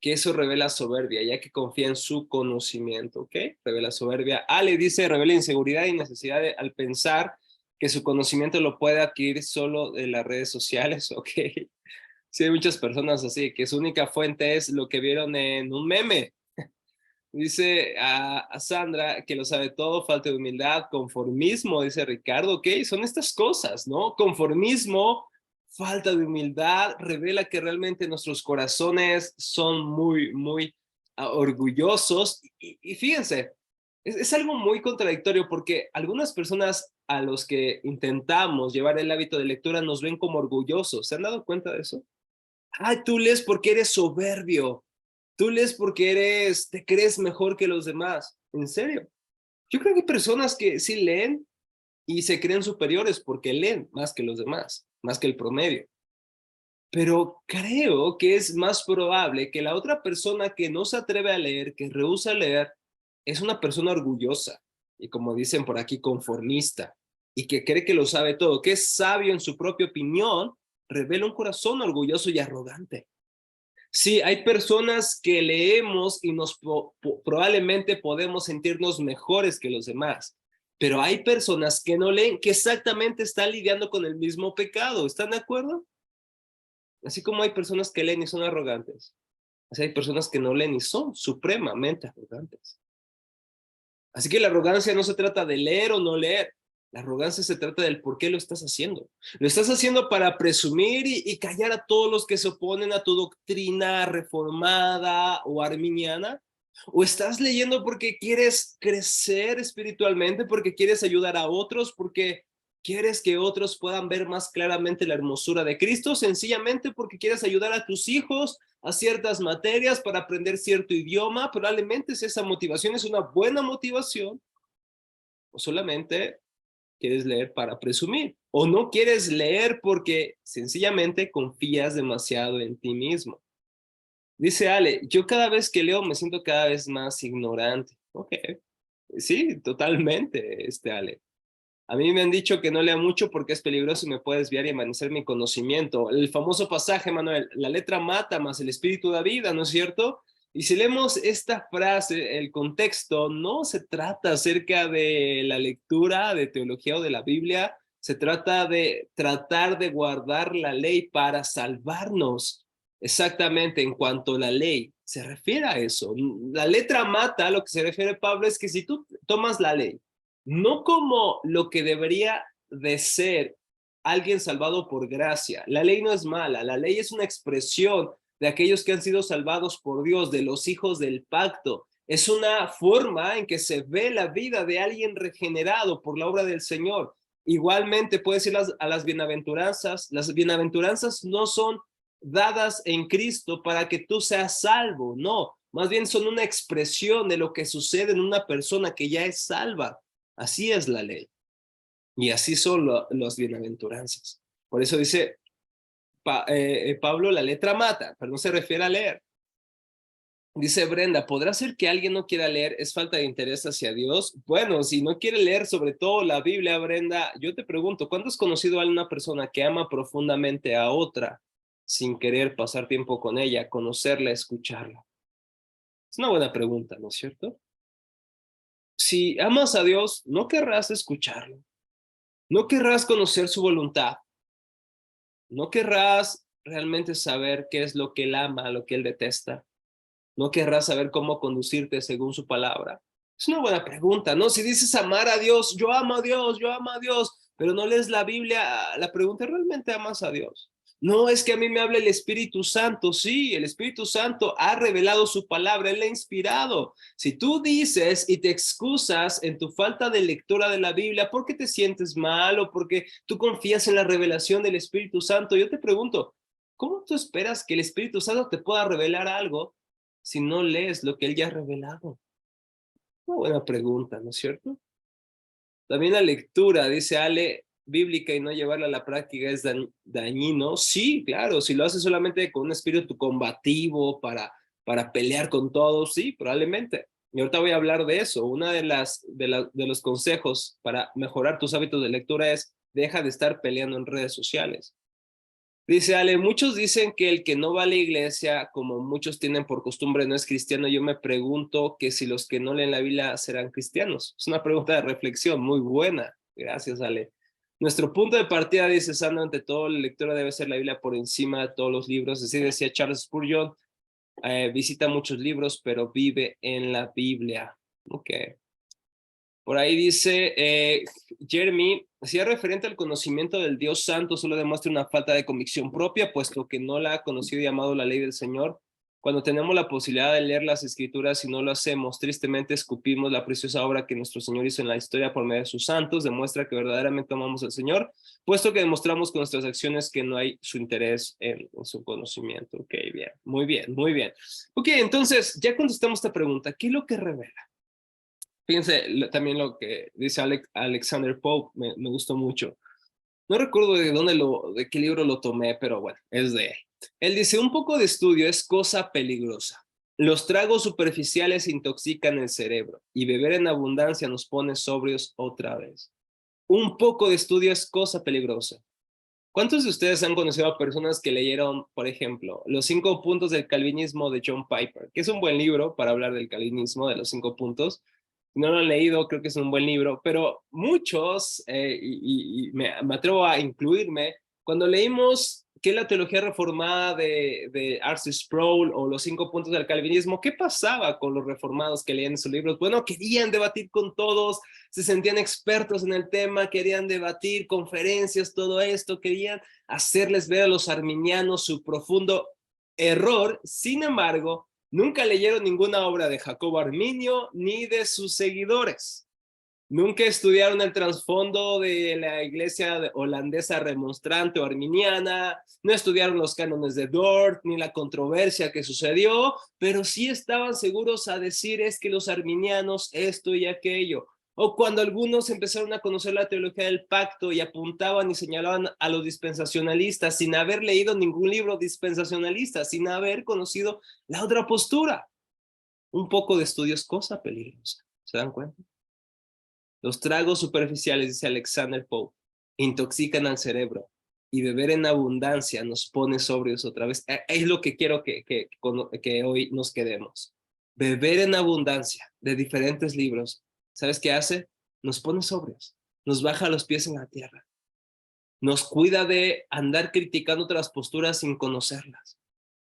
que eso revela soberbia, ya que confía en su conocimiento, ¿ok? Revela soberbia. Ale dice, revela inseguridad y necesidad al pensar que su conocimiento lo puede adquirir solo de las redes sociales, ¿ok? Sí, hay muchas personas así, que su única fuente es lo que vieron en un meme. Dice a Sandra que lo sabe todo, falta de humildad, conformismo, dice Ricardo, ok, son estas cosas, ¿no? Conformismo, falta de humildad, revela que realmente nuestros corazones son muy, muy orgullosos. Y fíjense, es algo muy contradictorio porque algunas personas a los que intentamos llevar el hábito de lectura nos ven como orgullosos. ¿Se han dado cuenta de eso? Ay, tú lees porque eres soberbio. Tú lees porque te crees mejor que los demás. ¿En serio? Yo creo que hay personas que sí leen y se creen superiores porque leen más que los demás, más que el promedio. Pero creo que es más probable que la otra persona que no se atreve a leer, que rehúsa leer, es una persona orgullosa y, como dicen por aquí, conformista, y que cree que lo sabe todo, que es sabio en su propia opinión, revela un corazón orgulloso y arrogante. Sí, hay personas que leemos y probablemente podemos sentirnos mejores que los demás, pero hay personas que no leen, que exactamente están lidiando con el mismo pecado. ¿Están de acuerdo? Así como hay personas que leen y son arrogantes, así hay personas que no leen y son supremamente arrogantes. Así que la arrogancia no se trata de leer o no leer. La arrogancia se trata del por qué lo estás haciendo. ¿Lo estás haciendo para presumir y callar a todos los que se oponen a tu doctrina reformada o arminiana? ¿O estás leyendo porque quieres crecer espiritualmente, porque quieres ayudar a otros, porque quieres que otros puedan ver más claramente la hermosura de Cristo, sencillamente porque quieres ayudar a tus hijos a ciertas materias para aprender cierto idioma? Probablemente si esa motivación es una buena motivación, o solamente quieres leer para presumir, o no quieres leer porque sencillamente confías demasiado en ti mismo. Dice Ale, yo cada vez que leo me siento cada vez más ignorante. Ok, sí, totalmente, Ale. A mí me han dicho que no lea mucho porque es peligroso y me puede desviar y envanecer mi conocimiento. El famoso pasaje, Manuel, la letra mata, más el espíritu da vida, ¿no es cierto? Y si leemos esta frase, el contexto, no se trata acerca de la lectura de teología o de la Biblia, se trata de tratar de guardar la ley para salvarnos. Exactamente, en cuanto a la ley, se refiere a eso. La letra mata, lo que se refiere Pablo es que si tú tomas la ley, no como lo que debería de ser alguien salvado por gracia. La ley no es mala, la ley es una expresión de aquellos que han sido salvados por Dios, de los hijos del pacto. Es una forma en que se ve la vida de alguien regenerado por la obra del Señor. Igualmente puedes ir a las bienaventuranzas. Las bienaventuranzas no son dadas en Cristo para que tú seas salvo, no, más bien son una expresión de lo que sucede en una persona que ya es salva. Así es la ley. Y así son las bienaventuranzas. Por eso dice Pablo, la letra mata, pero no se refiere a leer. Dice Brenda, ¿podrá ser que alguien no quiera leer? ¿Es falta de interés hacia Dios? Bueno, si no quiere leer sobre todo la Biblia, Brenda, yo te pregunto, ¿cuándo has conocido a una persona que ama profundamente a otra sin querer pasar tiempo con ella, conocerla, escucarla? Es una buena pregunta, ¿no es cierto? Si amas a Dios, no querrás escucharlo. No querrás conocer su voluntad. No querrás realmente saber qué es lo que él ama, lo que él detesta. No querrás saber cómo conducirte según su palabra. Es una buena pregunta, ¿no? Si dices amar a Dios, yo amo a Dios, yo amo a Dios, pero no lees la Biblia, la pregunta es, ¿realmente amas a Dios? No, es que a mí me habla el Espíritu Santo. Sí, el Espíritu Santo ha revelado su palabra, Él ha inspirado. Si tú dices y te excusas en tu falta de lectura de la Biblia porque te sientes mal o porque tú confías en la revelación del Espíritu Santo, yo te pregunto, ¿cómo tú esperas que el Espíritu Santo te pueda revelar algo si no lees lo que Él ya ha revelado? Una buena pregunta, ¿no es cierto? También la lectura, dice Ale, bíblica y no llevarla a la práctica es dañino. Sí, claro, si lo haces solamente con un espíritu combativo para pelear con todos, sí, probablemente. Y ahorita voy a hablar de eso. Una de los consejos para mejorar tus hábitos de lectura es deja de estar peleando en redes sociales. Dice Ale, muchos dicen que el que no va a la iglesia, como muchos tienen por costumbre, no es cristiano. Yo me pregunto que si los que no leen la Biblia serán cristianos. Es una pregunta de reflexión muy buena. Gracias, Ale. Nuestro punto de partida, dice Sandra, ante todo, la lectura debe ser la Biblia por encima de todos los libros. Así decía Charles Spurgeon, visita muchos libros, pero vive en la Biblia. Ok. Por ahí dice Jeremy, si es referente al conocimiento del Dios Santo, solo demuestra una falta de convicción propia, puesto que no la ha conocido y amado la ley del Señor. Cuando tenemos la posibilidad de leer las Escrituras y no lo hacemos, tristemente escupimos la preciosa obra que nuestro Señor hizo en la historia por medio de sus santos, demuestra que verdaderamente amamos al Señor, puesto que demostramos con nuestras acciones que no hay su interés en su conocimiento. Ok, bien, muy bien, muy bien. Ok, entonces, ya contestamos esta pregunta, ¿qué es lo que revela? Fíjense también lo que dice Alexander Pope, me gustó mucho. No recuerdo de qué libro lo tomé, pero bueno, es de él. Él dice, un poco de estudio es cosa peligrosa. Los tragos superficiales intoxican el cerebro y beber en abundancia nos pone sobrios otra vez. Un poco de estudio es cosa peligrosa. ¿Cuántos de ustedes han conocido a personas que leyeron, por ejemplo, Los 5 puntos del calvinismo de John Piper, que es un buen libro para hablar del calvinismo, de los 5 puntos? Si no lo han leído, creo que es un buen libro, pero muchos, y me atrevo a incluirme, cuando leímos qué es la teología reformada de R.C. Sproul o los 5 puntos del calvinismo, ¿qué pasaba con los reformados que leían esos libros? Bueno, querían debatir con todos, se sentían expertos en el tema, querían debatir, conferencias, todo esto, querían hacerles ver a los arminianos su profundo error. Sin embargo, nunca leyeron ninguna obra de Jacobo Arminio ni de sus seguidores. Nunca estudiaron el trasfondo de la iglesia holandesa remonstrante o arminiana, no estudiaron los cánones de Dort ni la controversia que sucedió, pero sí estaban seguros a decir es que los arminianos esto y aquello. O cuando algunos empezaron a conocer la teología del pacto y apuntaban y señalaban a los dispensacionalistas sin haber leído ningún libro dispensacionalista, sin haber conocido la otra postura. Un poco de estudio es cosa peligrosa. ¿Se dan cuenta? Los tragos superficiales, dice Alexander Pope, intoxican al cerebro y beber en abundancia nos pone sobrios otra vez. Es lo que quiero que hoy nos quedemos. Beber en abundancia de diferentes libros, ¿sabes qué hace? Nos pone sobrios, nos baja los pies en la tierra, nos cuida de andar criticando otras posturas sin conocerlas.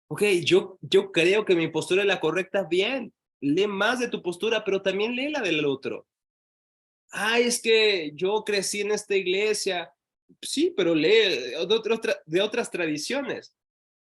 Ok, yo creo que mi postura es la correcta, bien, lee más de tu postura, pero también lee la del otro. Es que yo crecí en esta iglesia. Sí, pero lee de otras tradiciones.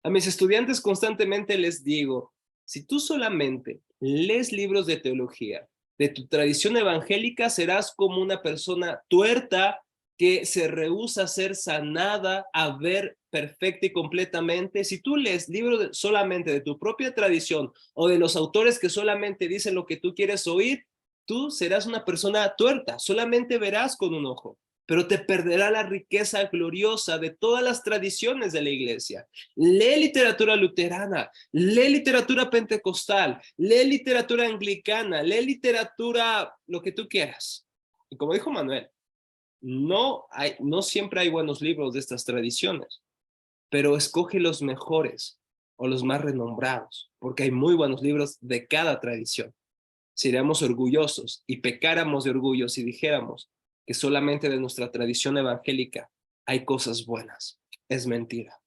A mis estudiantes constantemente les digo, si tú solamente lees libros de teología de tu tradición evangélica, serás como una persona tuerta que se rehúsa a ser sanada, a ver perfecta y completamente. Si tú lees libros solamente de tu propia tradición o de los autores que solamente dicen lo que tú quieres oír, tú serás una persona tuerta, solamente verás con un ojo, pero te perderá la riqueza gloriosa de todas las tradiciones de la iglesia. Lee literatura luterana, lee literatura pentecostal, lee literatura anglicana, lee literatura, lo que tú quieras. Y como dijo Manuel, no siempre hay buenos libros de estas tradiciones, pero escoge los mejores o los más renombrados, porque hay muy buenos libros de cada tradición. Seríamos orgullosos y pecáramos de orgullo si dijéramos que solamente de nuestra tradición evangélica hay cosas buenas. Es mentira.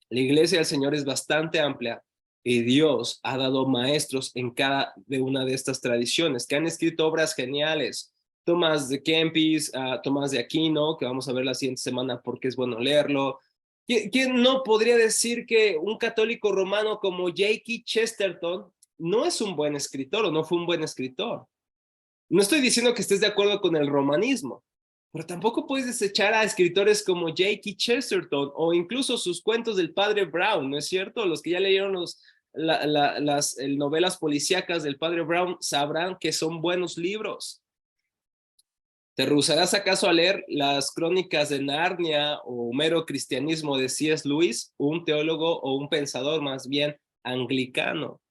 La iglesia del Señor es bastante amplia y Dios ha dado maestros en cada de una de estas tradiciones que han escrito obras geniales. Tomás de Kempis, Tomás de Aquino, que vamos a ver la siguiente semana porque es bueno leerlo. ¿Quién no podría decir que un católico romano como J.K. Chesterton no es un buen escritor o no fue un buen escritor? No estoy diciendo que estés de acuerdo con el romanismo, pero tampoco puedes desechar a escritores como J.K. Chesterton o incluso sus cuentos del padre Brown, ¿no es cierto? Los que ya leyeron las novelas policíacas del padre Brown sabrán que son buenos libros. ¿Te rehusarás acaso a leer las crónicas de Narnia o mero cristianismo de C.S. Lewis, un teólogo o un pensador más bien anglicano?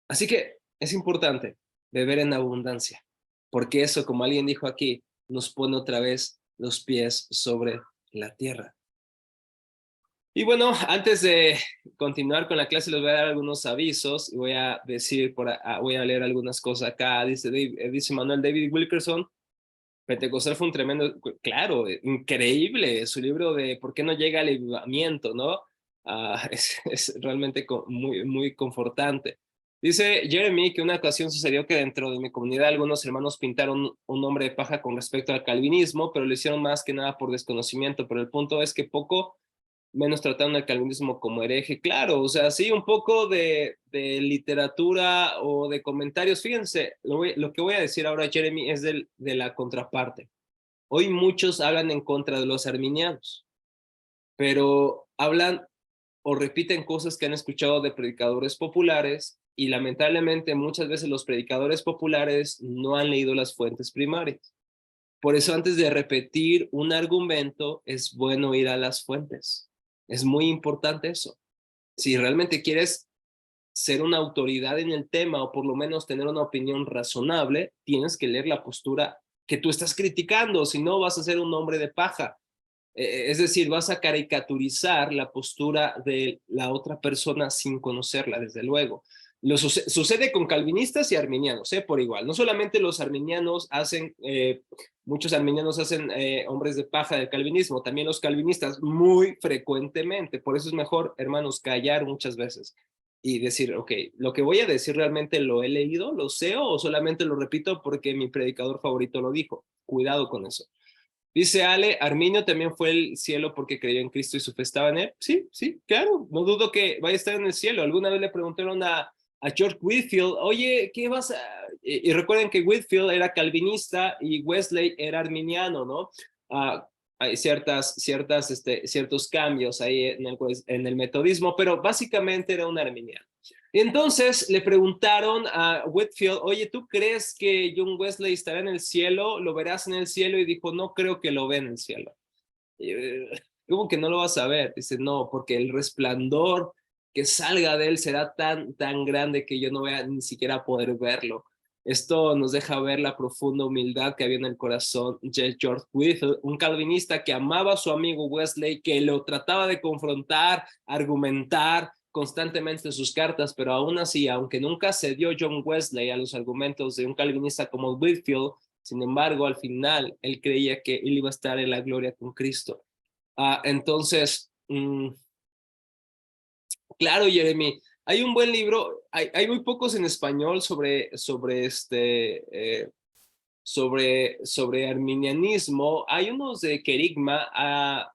Así que es importante beber en abundancia, porque eso, como alguien dijo aquí, nos pone otra vez los pies sobre la tierra. Y bueno, antes de continuar con la clase, les voy a dar algunos avisos y voy a leer algunas cosas acá. Dice Manuel David Wilkerson, Pentecostal fue un tremendo, claro, increíble, su libro de ¿Por qué no llega el avivamiento?, ¿no? Es realmente muy, muy confortante. Dice Jeremy que una ocasión sucedió que dentro de mi comunidad algunos hermanos pintaron un hombre de paja con respecto al calvinismo, pero lo hicieron más que nada por desconocimiento, pero el punto es que poco menos trataron al calvinismo como hereje. Claro, o sea, sí, un poco de literatura o de comentarios. Fíjense, lo que voy a decir ahora, Jeremy, es de la contraparte. Hoy muchos hablan en contra de los arminianos, pero hablan o repiten cosas que han escuchado de predicadores populares y lamentablemente muchas veces los predicadores populares no han leído las fuentes primarias. Por eso antes de repetir un argumento es bueno ir a las fuentes. Es muy importante eso. Si realmente quieres ser una autoridad en el tema o por lo menos tener una opinión razonable, tienes que leer la postura que tú estás criticando, si no vas a ser un hombre de paja. Es decir, vas a caricaturizar la postura de la otra persona sin conocerla, desde luego. Sucede con calvinistas y arminianos, por igual. No solamente los arminianos hacen, muchos arminianos hacen hombres de paja del calvinismo, también los calvinistas muy frecuentemente. Por eso es mejor, hermanos, callar muchas veces y decir, ok, lo que voy a decir realmente lo he leído, lo sé o solamente lo repito porque mi predicador favorito lo dijo. Cuidado con eso. Dice Ale, Arminio también fue al cielo porque creyó en Cristo y su fe estaba en él. Sí, sí, claro, no dudo que vaya a estar en el cielo. Alguna vez le preguntaron a George Whitefield, oye, ¿qué vas a...? Y recuerden que Whitefield era calvinista y Wesley era arminiano, ¿no? Hay ciertos cambios ahí en el metodismo, pero básicamente era un arminiano. Entonces le preguntaron a Whitefield, oye, ¿tú crees que John Wesley estará en el cielo? ¿Lo verás en el cielo? Y dijo, no creo que lo vea en el cielo. ¿Cómo que no lo vas a ver? Dice, no, porque el resplandor que salga de él será tan grande que yo no voy a ni siquiera poder verlo. Esto nos deja ver la profunda humildad que había en el corazón de George Whitefield, un calvinista que amaba a su amigo Wesley, que lo trataba de confrontar, argumentar constantemente en sus cartas, pero aún así, aunque nunca cedió John Wesley a los argumentos de un calvinista como Whitefield, sin embargo, al final, él creía que él iba a estar en la gloria con Cristo. Entonces, claro, Jeremy, hay un buen libro, hay muy pocos en español sobre arminianismo. Hay unos de Querigma,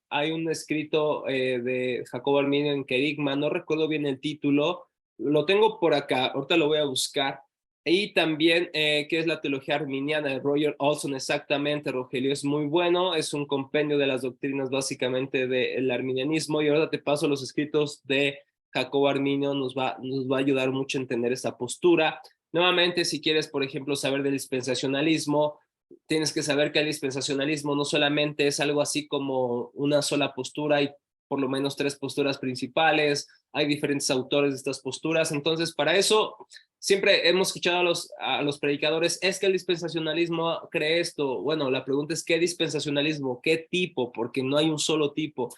hay un escrito de Jacobo Arminio en Querigma, no recuerdo bien el título, lo tengo por acá, ahorita lo voy a buscar. Y también, ¿qué es la teología arminiana? De Roger Olson, exactamente, Rogelio, es muy bueno, es un compendio de las doctrinas básicamente del arminianismo, y ahora te paso los escritos de Jacobo Arminio, nos va a ayudar mucho a entender esta postura. Nuevamente, si quieres, por ejemplo, saber del dispensacionalismo, tienes que saber que el dispensacionalismo no solamente es algo así como una sola postura, hay por lo menos 3 posturas principales, hay diferentes autores de estas posturas. Entonces, para eso siempre hemos escuchado a los predicadores, es que el dispensacionalismo cree esto. Bueno, la pregunta es, ¿qué dispensacionalismo? ¿Qué tipo? Porque no hay un solo tipo.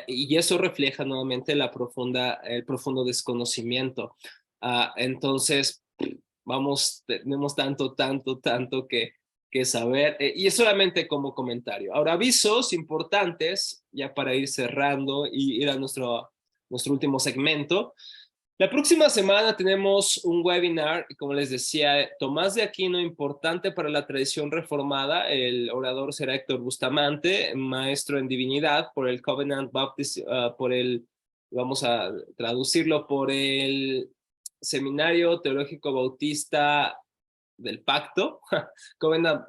Y eso refleja nuevamente el profundo desconocimiento. Entonces, tenemos tanto que saber, y es solamente como comentario. Ahora, avisos importantes, ya para ir cerrando y ir a nuestro último segmento. La próxima semana tenemos un webinar, como les decía, Tomás de Aquino, importante para la tradición reformada. El orador será Héctor Bustamante, maestro en divinidad por el Covenant Baptist, vamos a traducirlo, por el Seminario Teológico Bautista del Pacto, Covenant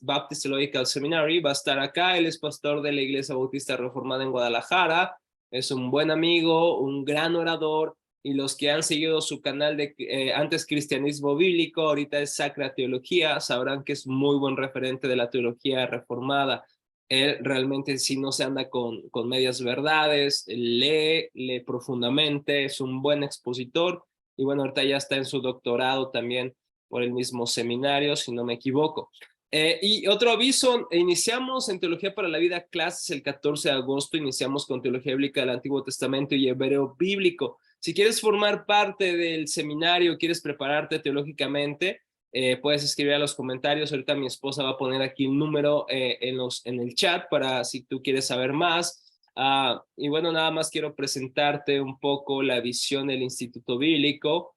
Baptist Theological Seminary. Va a estar acá. Él es pastor de la Iglesia Bautista Reformada en Guadalajara. Es un buen amigo, un gran orador, y los que han seguido su canal de antes Cristianismo Bíblico, ahorita es Sacra Teología, sabrán que es muy buen referente de la teología reformada. Él realmente sí no se anda con medias verdades, lee profundamente, es un buen expositor, y bueno, ahorita ya está en su doctorado también por el mismo seminario, si no me equivoco. Y otro aviso, iniciamos en Teología para la Vida clases el 14 de agosto, iniciamos con Teología Bíblica del Antiguo Testamento y Hebreo Bíblico. Si quieres formar parte del seminario, quieres prepararte teológicamente, puedes escribir a los comentarios. Ahorita mi esposa va a poner aquí un número en el chat para si tú quieres saber más. Y bueno, nada más quiero presentarte un poco la visión del Instituto Bíblico,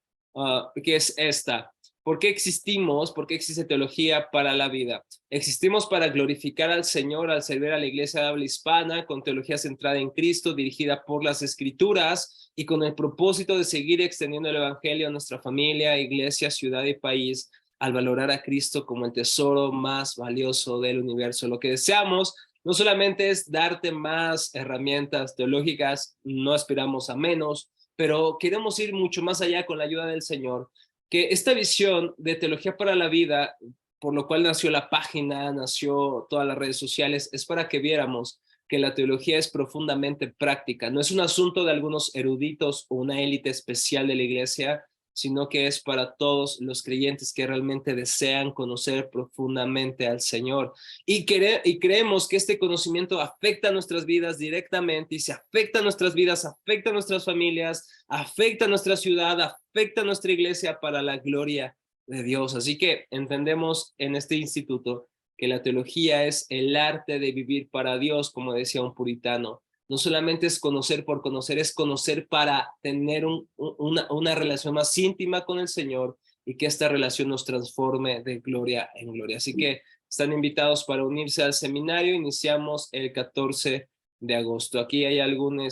que es esta. ¿Por qué existimos? ¿Por qué existe Teología para la Vida? Existimos para glorificar al Señor al servir a la iglesia de habla hispana con teología centrada en Cristo, dirigida por las Escrituras y con el propósito de seguir extendiendo el Evangelio a nuestra familia, iglesia, ciudad y país, al valorar a Cristo como el tesoro más valioso del universo. Lo que deseamos no solamente es darte más herramientas teológicas, no aspiramos a menos, pero queremos ir mucho más allá con la ayuda del Señor. Que esta visión de Teología para la Vida, por lo cual nació la página, nació todas las redes sociales, es para que viéramos que la teología es profundamente práctica. No es un asunto de algunos eruditos o una élite especial de la iglesia, sino que es para todos los creyentes que realmente desean conocer profundamente al Señor. Y creemos que este conocimiento afecta a nuestras vidas directamente, y si afecta a nuestras vidas, afecta a nuestras familias, afecta a nuestra ciudad, afecta a nuestra iglesia para la gloria de Dios. Así que entendemos en este instituto que la teología es el arte de vivir para Dios, como decía un puritano. No solamente es conocer por conocer, es conocer para tener una relación más íntima con el Señor, y que esta relación nos transforme de gloria en gloria. Así que están invitados para unirse al seminario. Iniciamos el 14 de agosto. Aquí hay algún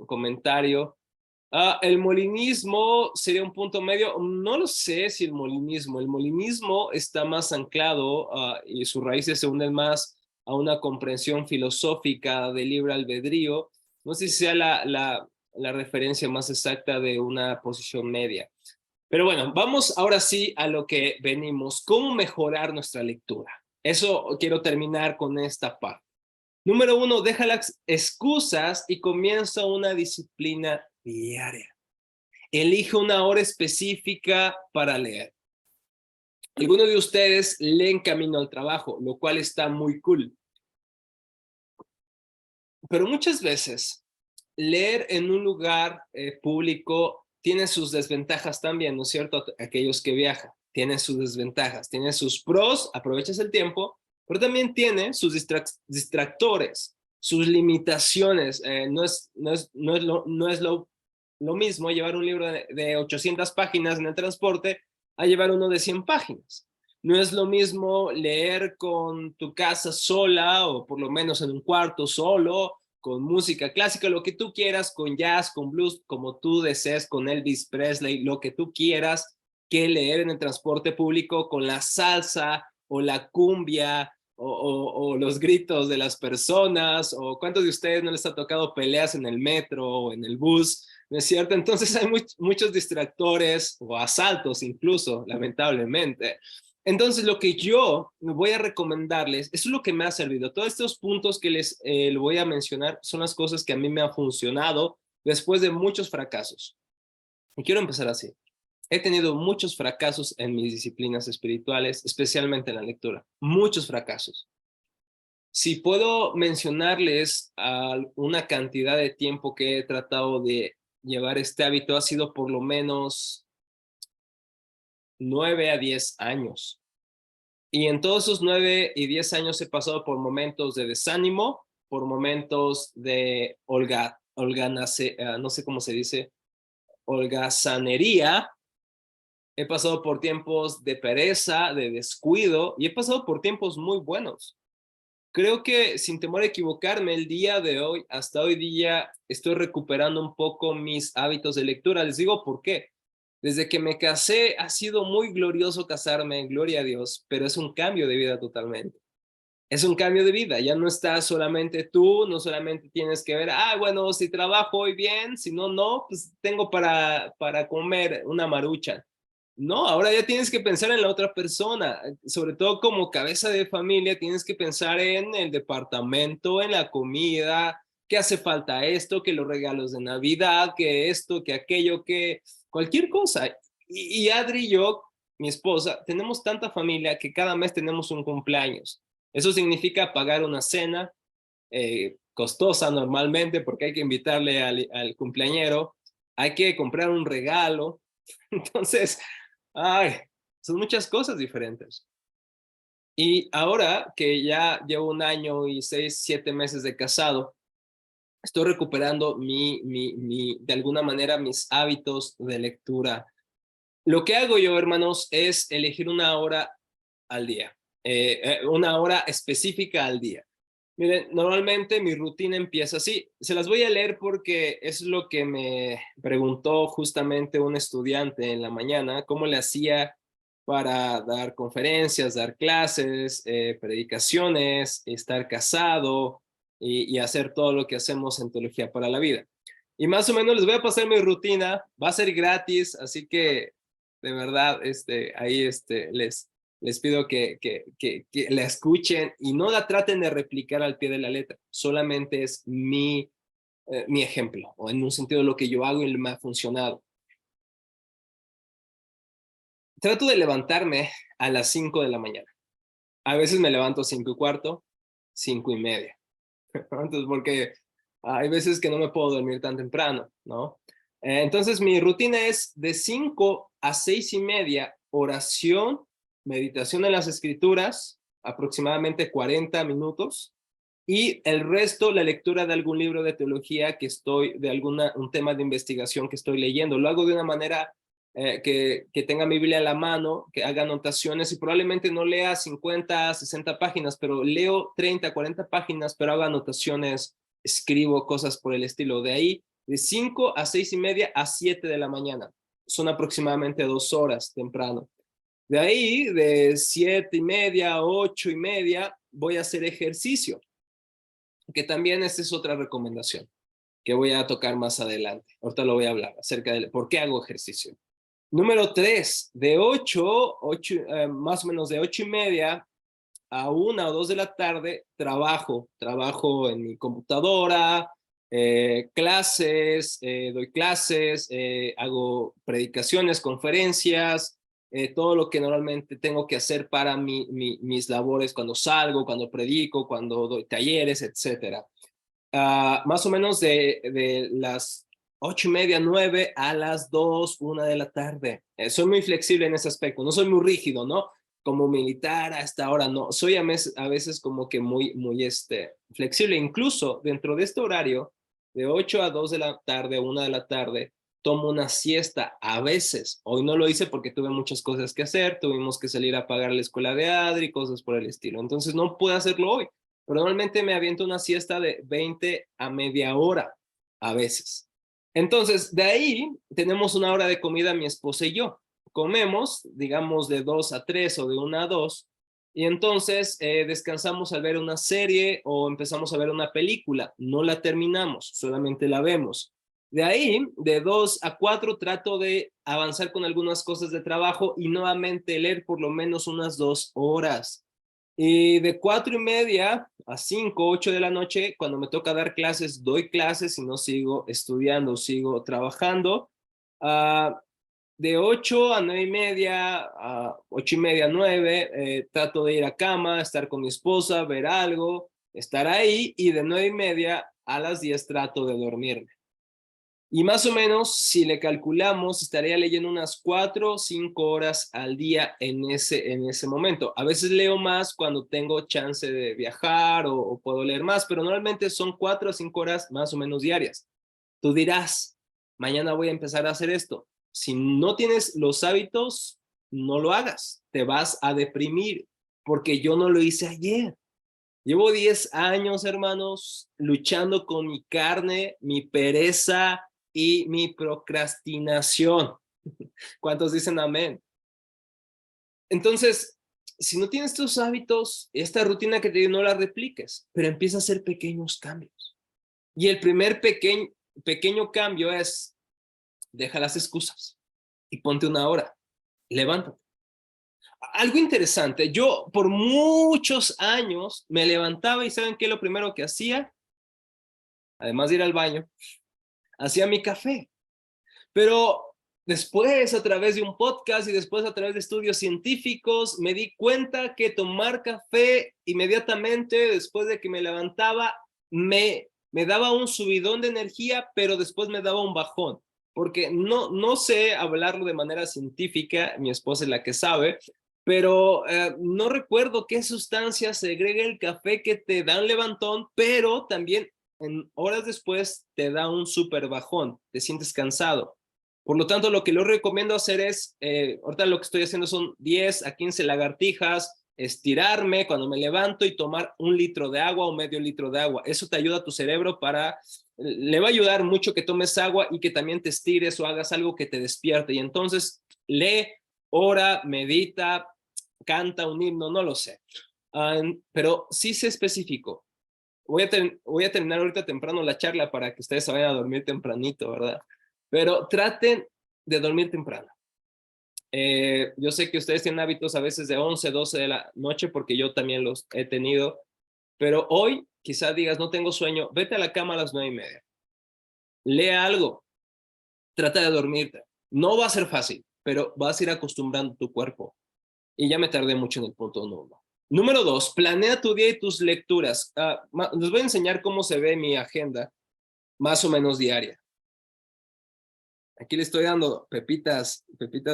comentario. El molinismo sería un punto medio. No lo sé si el molinismo está más anclado y sus raíces se unen más a una comprensión filosófica del libre albedrío. No sé si sea la referencia más exacta de una posición media. Pero bueno, vamos ahora sí a lo que venimos. ¿Cómo mejorar nuestra lectura? Eso quiero terminar con esta parte. Número 1, deja las excusas y comienza una disciplina diaria. Elige una hora específica para leer. Algunos de ustedes leen camino al trabajo, lo cual está muy cool. Pero muchas veces leer en un lugar público tiene sus desventajas también, ¿no es cierto? Aquellos que viajan tienen sus desventajas, tiene sus pros, aprovechas el tiempo, pero también tiene sus distractores, sus limitaciones. No es lo mismo llevar un libro de 800 páginas en el transporte a llevar uno de 100 páginas. No es lo mismo leer con tu casa sola o por lo menos en un cuarto solo, con música clásica, lo que tú quieras, con jazz, con blues, como tú desees, con Elvis Presley, lo que tú quieras, que leer en el transporte público con la salsa o la cumbia o los gritos de las personas, o cuántos de ustedes no les ha tocado peleas en el metro o en el bus, ¿no es cierto? Entonces hay muchos distractores o asaltos incluso, lamentablemente. Entonces, lo que yo voy a recomendarles, eso es lo que me ha servido. Todos estos puntos que les voy a mencionar son las cosas que a mí me han funcionado después de muchos fracasos. Y quiero empezar así. He tenido muchos fracasos en mis disciplinas espirituales, especialmente en la lectura. Muchos fracasos. Si puedo mencionarles una cantidad de tiempo que he tratado de llevar este hábito, ha sido por lo menos 9 a 10 años. Y en todos esos 9 y 10 años he pasado por momentos de desánimo, por momentos de no sé cómo se dice, holgazanería. He pasado por tiempos de pereza, de descuido, y he pasado por tiempos muy buenos. Creo que, sin temor a equivocarme, el día de hoy, hasta hoy día, estoy recuperando un poco mis hábitos de lectura. Les digo por qué. Desde que me casé, ha sido muy glorioso casarme, gloria a Dios, pero es un cambio de vida totalmente. Es un cambio de vida, ya no estás solamente tú, no solamente tienes que ver, bueno, si trabajo hoy bien, si no, no, pues tengo para comer una marucha. No, ahora ya tienes que pensar en la otra persona, sobre todo como cabeza de familia, tienes que pensar en el departamento, en la comida, que hace falta esto, que los regalos de Navidad, que esto, que aquello, que cualquier cosa. Y Adri y yo, mi esposa, tenemos tanta familia que cada mes tenemos un cumpleaños. Eso significa pagar una cena costosa normalmente porque hay que invitarle al cumpleañero, hay que comprar un regalo. Entonces, son muchas cosas diferentes. Y ahora que ya llevo 1 año y 6, 7 meses de casado, estoy recuperando de alguna manera mis hábitos de lectura. Lo que hago yo, hermanos, es elegir una hora al día, una hora específica al día. Miren, normalmente mi rutina empieza así. Se las voy a leer porque es lo que me preguntó justamente un estudiante en la mañana, cómo le hacía para dar conferencias, dar clases, predicaciones, estar casado y hacer todo lo que hacemos en Teología para la Vida. Y más o menos les voy a pasar mi rutina, va a ser gratis, así que de verdad, ahí les pido que la escuchen y no la traten de replicar al pie de la letra, solamente es mi ejemplo, o en un sentido lo que yo hago y me ha funcionado. Trato de levantarme a las 5 de la mañana. A veces me levanto 5:15, 5:30. Entonces, porque hay veces que no me puedo dormir tan temprano, ¿no? Entonces, mi rutina es de 5 a 6:30, oración, meditación en las escrituras, aproximadamente 40 minutos, y el resto, la lectura de algún libro de teología un tema de investigación que estoy leyendo. Lo hago de una manera que tenga mi Biblia a la mano, que haga anotaciones y probablemente no lea 50, 60 páginas, pero leo 30, 40 páginas, pero hago anotaciones, escribo cosas por el estilo. De ahí, de 5 a 6:30 a 7 de la mañana. Son aproximadamente 2 horas temprano. De ahí, de 7:30 a 8:30, voy a hacer ejercicio, que también esta es otra recomendación. que voy a tocar más adelante. Ahorita lo voy a hablar acerca de por qué hago ejercicio. Número 3, de 8 más o menos de 8:30 a 1 o 2 de la tarde, trabajo en mi computadora, doy clases, hago predicaciones, conferencias, todo lo que normalmente tengo que hacer para mis labores cuando salgo, cuando predico, cuando doy talleres, etcétera. Más o menos de las 8:30, 9 a las 2, 1 de la tarde. Soy muy flexible en ese aspecto, no soy muy rígido, ¿no? Como militar hasta ahora, no. Soy a veces como que muy flexible. Incluso dentro de este horario, de 8 a 2 de la tarde, 1 de la tarde, tomo una siesta a veces. Hoy no lo hice porque tuve muchas cosas que hacer, tuvimos que salir a pagar la escuela de Adri, cosas por el estilo. Entonces no pude hacerlo hoy. Pero normalmente me aviento una siesta de 20 a media hora, a veces. Entonces, de ahí tenemos una hora de comida mi esposa y yo. Comemos, digamos, de 2 a 3 o de 1 a 2, y entonces descansamos al ver una serie o empezamos a ver una película. No la terminamos, solamente la vemos. De ahí, de 2 a 4, trato de avanzar con algunas cosas de trabajo y nuevamente leer por lo menos unas 2 horas. Y de 4:30 a 5, 8 de la noche, cuando me toca dar clases, doy clases y no sigo estudiando, sigo trabajando. Uh, de 8 a 9:30, a 8:30, 9, trato de ir a cama, estar con mi esposa, ver algo, estar ahí, y de 9:30 a las 10 trato de dormirme. Y más o menos, si le calculamos, estaría leyendo unas 4 o 5 horas al día en ese momento. A veces leo más cuando tengo chance de viajar o puedo leer más, pero normalmente son 4 o 5 horas más o menos diarias. Tú dirás, mañana voy a empezar a hacer esto. Si no tienes los hábitos, no lo hagas. Te vas a deprimir, porque yo no lo hice ayer. Llevo 10 años, hermanos, luchando con mi carne, mi pereza y mi procrastinación. ¿Cuántos dicen amén? Entonces, si no tienes tus hábitos, esta rutina que te digo, no la repliques, pero empieza a hacer pequeños cambios. Y el primer pequeño cambio es, deja las excusas y ponte una hora. Levántate. Algo interesante, yo por muchos años me levantaba y ¿saben qué es lo primero que hacía? Además de ir al baño, hacía mi café. Pero después, a través de un podcast y después a través de estudios científicos, me di cuenta que tomar café inmediatamente después de que me levantaba me daba un subidón de energía, pero después me daba un bajón. Porque no sé hablarlo de manera científica, mi esposa es la que sabe, pero no recuerdo qué sustancia segrega el café que te da un levantón, pero también en horas después te da un súper bajón, te sientes cansado. Por lo tanto, lo que yo recomiendo hacer es, ahorita lo que estoy haciendo son 10 a 15 lagartijas, estirarme cuando me levanto y tomar 1 litro de agua o medio litro de agua. Eso te ayuda a tu cerebro le va a ayudar mucho que tomes agua y que también te estires o hagas algo que te despierte. Y entonces lee, ora, medita, canta un himno, no lo sé. Pero sí sé específico. Voy a terminar ahorita temprano la charla para que ustedes se vayan a dormir tempranito, ¿verdad? Pero traten de dormir temprano. Yo sé que ustedes tienen hábitos a veces de 11, 12 de la noche, porque yo también los he tenido, pero hoy quizás digas, no tengo sueño, vete a la cama a las 9:30. Lee algo, trata de dormirte. No va a ser fácil, pero vas a ir acostumbrando tu cuerpo. Y ya me tardé mucho en el punto 1. Número 2, planea tu día y tus lecturas. Les voy a enseñar cómo se ve mi agenda, más o menos diaria. Aquí le estoy dando pepitas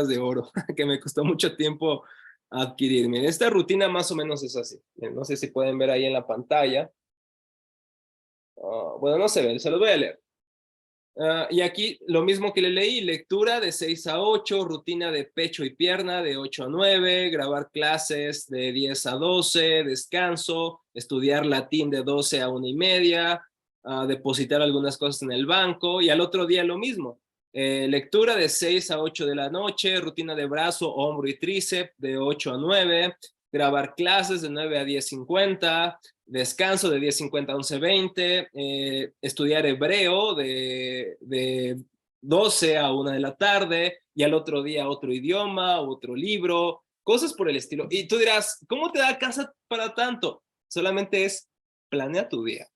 de oro, que me costó mucho tiempo adquirir. Miren, esta rutina más o menos es así. No sé si pueden ver ahí en la pantalla. Bueno, no se ve, se los voy a leer. Y aquí lo mismo que le leí, lectura de 6 a 8, rutina de pecho y pierna de 8 a 9, grabar clases de 10 a 12, descanso, estudiar latín de 12 a 1:30, depositar algunas cosas en el banco, y al otro día lo mismo. Lectura de 6 a 8 de la noche, rutina de brazo, hombro y tríceps de 8 a 9, grabar clases de 9 a 10:50, descanso de 10:50 a 11:20, estudiar hebreo de 12 a 1 de la tarde, y al otro día otro idioma, otro libro, cosas por el estilo. Y tú dirás, ¿cómo te da casa para tanto? Solamente es planea tu día.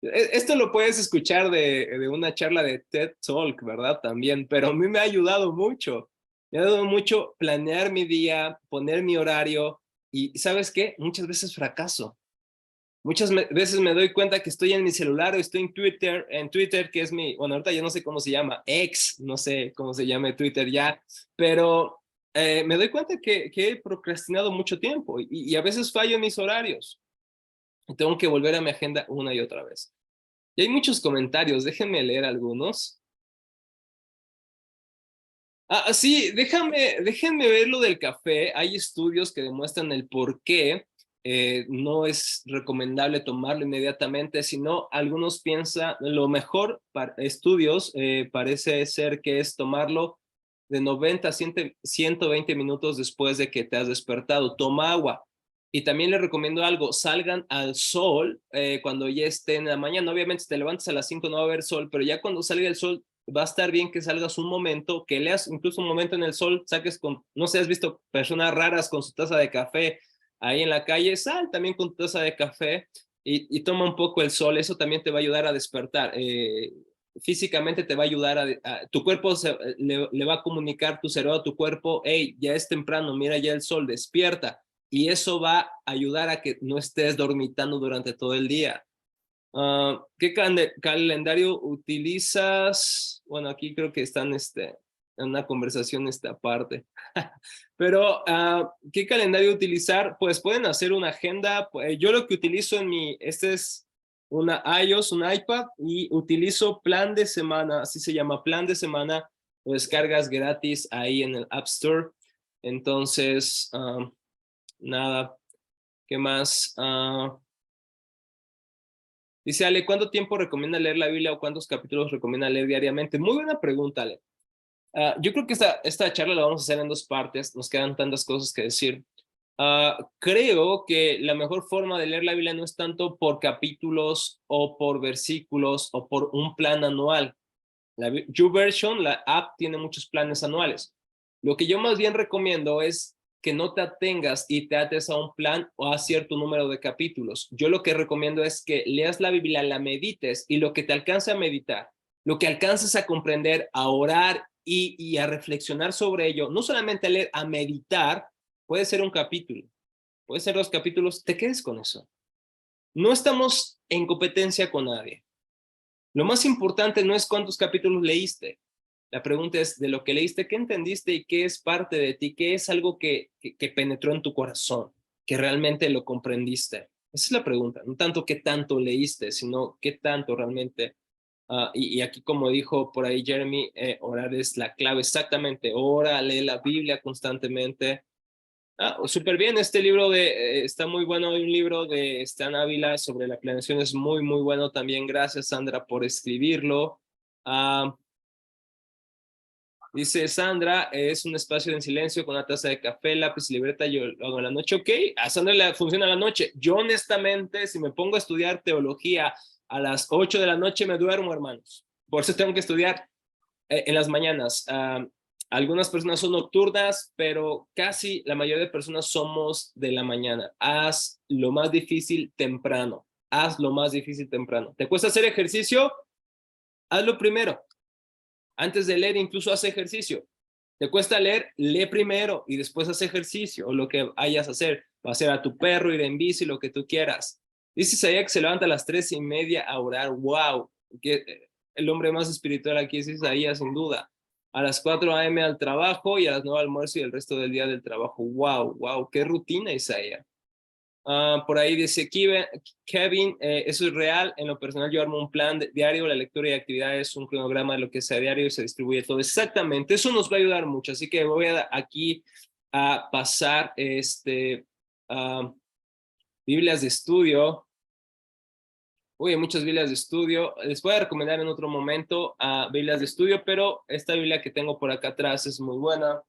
Esto lo puedes escuchar de una charla de TED Talk, ¿verdad? También, pero a mí me ha ayudado mucho. Me ha ayudado mucho planear mi día, poner mi horario, y ¿sabes qué? Muchas veces fracaso. Muchas veces me doy cuenta que estoy en mi celular o estoy en Twitter, que es mi, bueno, ahorita ya no sé cómo se llama, X, no sé cómo se llame Twitter ya, pero me doy cuenta que he procrastinado mucho tiempo, y a veces fallo en mis horarios. Y tengo que volver a mi agenda una y otra vez. Y hay muchos comentarios, déjenme leer algunos. Sí, déjenme ver lo del café. Hay estudios que demuestran el por qué no es recomendable tomarlo inmediatamente, sino algunos piensan, lo mejor para estudios parece ser que es tomarlo de 90 a 120 minutos después de que te has despertado. Toma agua. Y también les recomiendo algo, salgan al sol cuando ya esté en la mañana. Obviamente si te levantas a las 5 no va a haber sol, pero ya cuando salga el sol va a estar bien que salgas un momento, que leas incluso un momento en el sol, saques con, no sé, has visto personas raras con su taza de café ahí en la calle, sal también con tu taza de café y toma un poco el sol. Eso también te va a ayudar a despertar. Físicamente te va a ayudar tu cuerpo le va a comunicar tu cerebro a tu cuerpo, hey, ya es temprano, mira ya el sol, despierta. Y eso va a ayudar a que no estés dormitando durante todo el día. ¿Qué calendario utilizas? Bueno, aquí creo que están en una conversación esta parte. Pero, ¿qué calendario utilizar? Pues pueden hacer una agenda. Yo lo que utilizo este es una iOS, un iPad, y utilizo Plan de Semana, así se llama, Plan de Semana. Lo descargas gratis ahí en el App Store. Entonces, nada, ¿qué más? Dice Ale, ¿cuánto tiempo recomienda leer la Biblia o cuántos capítulos recomienda leer diariamente? Muy buena pregunta, Ale. Yo creo que esta charla la vamos a hacer en dos partes, nos quedan tantas cosas que decir. Creo que la mejor forma de leer la Biblia no es tanto por capítulos o por versículos o por un plan anual. La YouVersion, la app, tiene muchos planes anuales. Lo que yo más bien recomiendo es que no te atengas y te ates a un plan o a cierto número de capítulos. Yo lo que recomiendo es que leas la Biblia, la medites, y lo que te alcance a meditar, lo que alcances a comprender, a orar y a reflexionar sobre ello, no solamente a leer, a meditar, puede ser un capítulo, puede ser 2 capítulos, te quedes con eso. No estamos en competencia con nadie. Lo más importante no es cuántos capítulos leíste. La pregunta es de lo que leíste, ¿qué entendiste y qué es parte de ti? ¿Qué es algo que penetró en tu corazón? Que realmente lo comprendiste. Esa es la pregunta. No tanto qué tanto leíste, sino qué tanto realmente. Y aquí, como dijo por ahí Jeremy, orar es la clave. Exactamente. Ora, lee la Biblia constantemente. Súper bien, este libro está muy bueno. Hay un libro de Stan Ávila sobre la planeación, es muy, muy bueno también. Gracias, Sandra, por escribirlo. Dice Sandra, es un espacio en silencio con una taza de café, lápiz y libreta, yo lo hago en la noche. Ok, a Sandra le funciona la noche. Yo honestamente, si me pongo a estudiar teología a las 8 de la noche, me duermo, hermanos. Por eso tengo que estudiar en las mañanas. Algunas personas son nocturnas, pero casi la mayoría de personas somos de la mañana. Haz lo más difícil temprano. Haz lo más difícil temprano. ¿Te cuesta hacer ejercicio? Hazlo primero. Antes de leer, incluso haz ejercicio. ¿Te cuesta leer? Lee primero y después haz ejercicio o lo que vayas a hacer. Pasear a tu perro, ir en bici, lo que tú quieras. Dice Isaías que se levanta a las 3:30 a orar. ¡Wow! Que el hombre más espiritual aquí es Isaías, sin duda. A las 4 a.m. al trabajo y a las 9 al almuerzo y el resto del día del trabajo. ¡Wow! ¡Wow! ¡Qué rutina, Isaías! Por ahí dice Kevin, eso es real. En lo personal yo armo un plan diario, la lectura y actividades, un cronograma de lo que sea diario y se distribuye todo. Exactamente, eso nos va a ayudar mucho. Así que voy aquí a pasar Biblias de estudio. Uy, hay muchas Biblias de estudio. Les voy a recomendar en otro momento Biblias de estudio, pero esta Biblia que tengo por acá atrás es muy buena.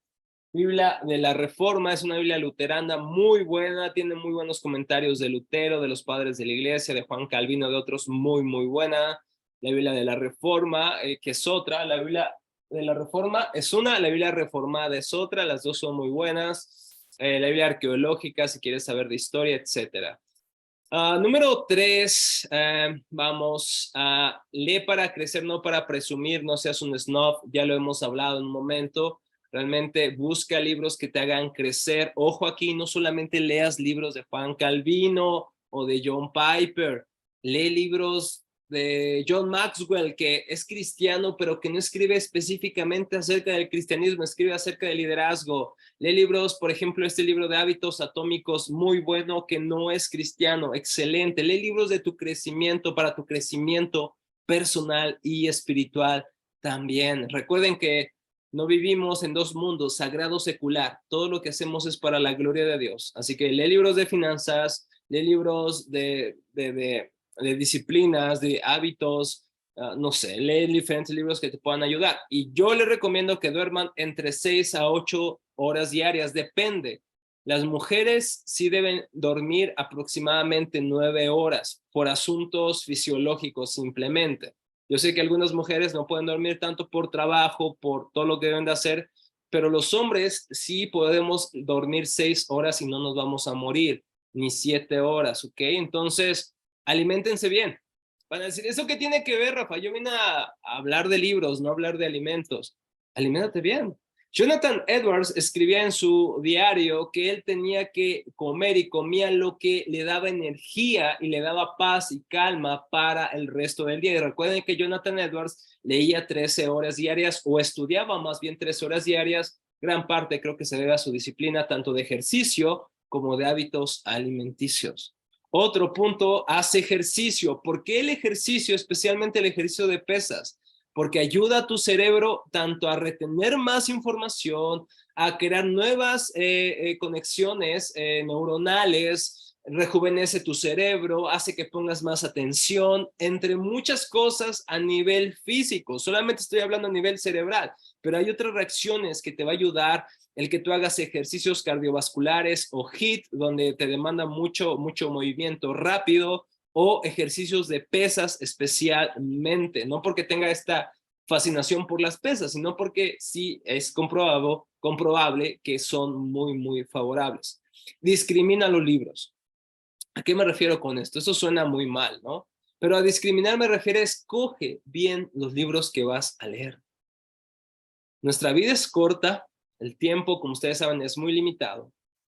Biblia de la Reforma, es una Biblia luterana muy buena, tiene muy buenos comentarios de Lutero, de los padres de la iglesia, de Juan Calvino, de otros, muy, muy buena. La Biblia de la Reforma, que es otra. La Biblia de la Reforma es una, la Biblia reformada es otra, las dos son muy buenas. La Biblia arqueológica, si quieres saber de historia, etcétera. Número 3, vamos a lee para crecer, no para presumir, no seas un snob, ya lo hemos hablado en un momento. Realmente busca libros que te hagan crecer. Ojo aquí, no solamente leas libros de Juan Calvino o de John Piper, lee libros de John Maxwell, que es cristiano, pero que no escribe específicamente acerca del cristianismo, escribe acerca del liderazgo. Lee libros, por ejemplo, este libro de hábitos atómicos, muy bueno, que no es cristiano, excelente. Lee libros de tu crecimiento, para tu crecimiento personal y espiritual también. Recuerden que no vivimos en dos mundos, sagrado, secular. Todo lo que hacemos es para la gloria de Dios. Así que lee libros de finanzas, lee libros de disciplinas, de hábitos, no sé, lee diferentes libros que te puedan ayudar. Y yo les recomiendo que duerman entre 6 a 8 horas diarias, depende. Las mujeres sí deben dormir aproximadamente 9 horas por asuntos fisiológicos simplemente. Yo sé que algunas mujeres no pueden dormir tanto por trabajo, por todo lo que deben de hacer, pero los hombres sí podemos dormir 6 horas y no nos vamos a morir, ni 7 horas, ¿ok? Entonces, aliméntense bien. Van a decir, ¿eso qué tiene que ver, Rafa? Yo vine a hablar de libros, no a hablar de alimentos. Aliméntate bien. Jonathan Edwards escribía en su diario que él tenía que comer y comía lo que le daba energía y le daba paz y calma para el resto del día. Y recuerden que Jonathan Edwards leía 13 horas diarias o estudiaba más bien 13 horas diarias. Gran parte creo que se debe a su disciplina tanto de ejercicio como de hábitos alimenticios. Otro punto, hace ejercicio. ¿Por qué el ejercicio, especialmente el ejercicio de pesas? Porque ayuda a tu cerebro tanto a retener más información, a crear nuevas conexiones neuronales, rejuvenece tu cerebro, hace que pongas más atención, entre muchas cosas a nivel físico. Solamente estoy hablando a nivel cerebral, pero hay otras reacciones que te va a ayudar el que tú hagas ejercicios cardiovasculares o HIIT, donde te demanda mucho movimiento rápido, o ejercicios de pesas especialmente, no porque tenga esta fascinación por las pesas, sino porque sí es comprobable que son muy favorables. Discrimina los libros. ¿A qué me refiero con esto? Eso suena muy mal, ¿no? Pero a discriminar me refiero a escoge bien los libros que vas a leer. Nuestra vida es corta, el tiempo, como ustedes saben, es muy limitado.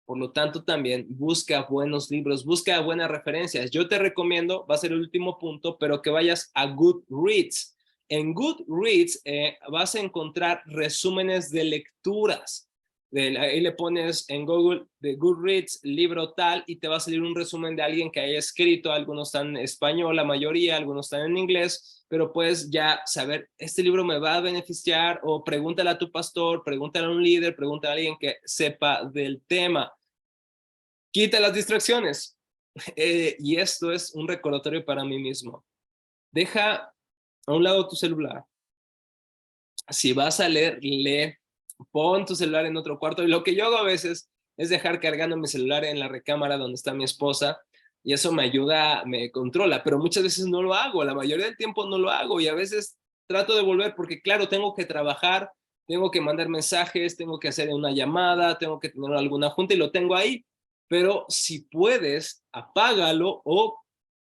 Por lo tanto, también busca buenos libros, busca buenas referencias. Yo te recomiendo, va a ser el último punto, pero que vayas a Goodreads. En Goodreads vas a encontrar resúmenes de lecturas. Ahí le pones en Google de Goodreads, libro tal, y te va a salir un resumen de alguien que haya escrito. Algunos están en español, la mayoría, algunos están en inglés, pero puedes ya saber, este libro me va a beneficiar, o pregúntale a tu pastor, pregúntale a un líder, pregúntale a alguien que sepa del tema. Quita las distracciones. Y esto es un recordatorio para mí mismo. Deja a un lado tu celular. Si vas a leer, lee. Pon tu celular en otro cuarto. Y lo que yo hago a veces es dejar cargando mi celular en la recámara donde está mi esposa. Y eso me ayuda, me controla. Pero muchas veces no lo hago. La mayoría del tiempo no lo hago. Y a veces trato de volver porque, claro, tengo que trabajar, tengo que mandar mensajes, tengo que hacer una llamada, tengo que tener alguna junta y lo tengo ahí. Pero si puedes, apágalo o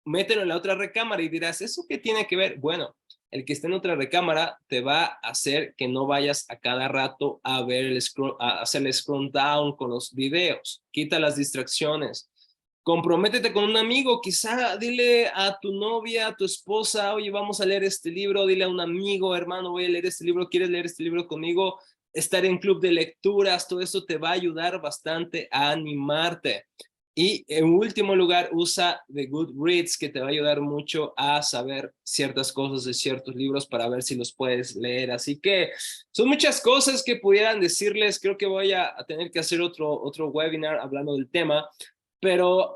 mételo en la otra recámara y dirás, ¿eso qué tiene que ver? Bueno, el que esté en otra recámara te va a hacer que no vayas a cada rato a ver a hacer el scroll down con los videos. Quita las distracciones. Comprométete con un amigo, quizá dile a tu novia, a tu esposa, oye, vamos a leer este libro, dile a un amigo, hermano, voy a leer este libro, ¿quieres leer este libro conmigo? Estar en club de lecturas, todo eso te va a ayudar bastante a animarte. Y en último lugar, usa The Goodreads, que te va a ayudar mucho a saber ciertas cosas de ciertos libros para ver si los puedes leer. Así que son muchas cosas que pudieran decirles. Creo que voy a tener que hacer otro webinar hablando del tema, pero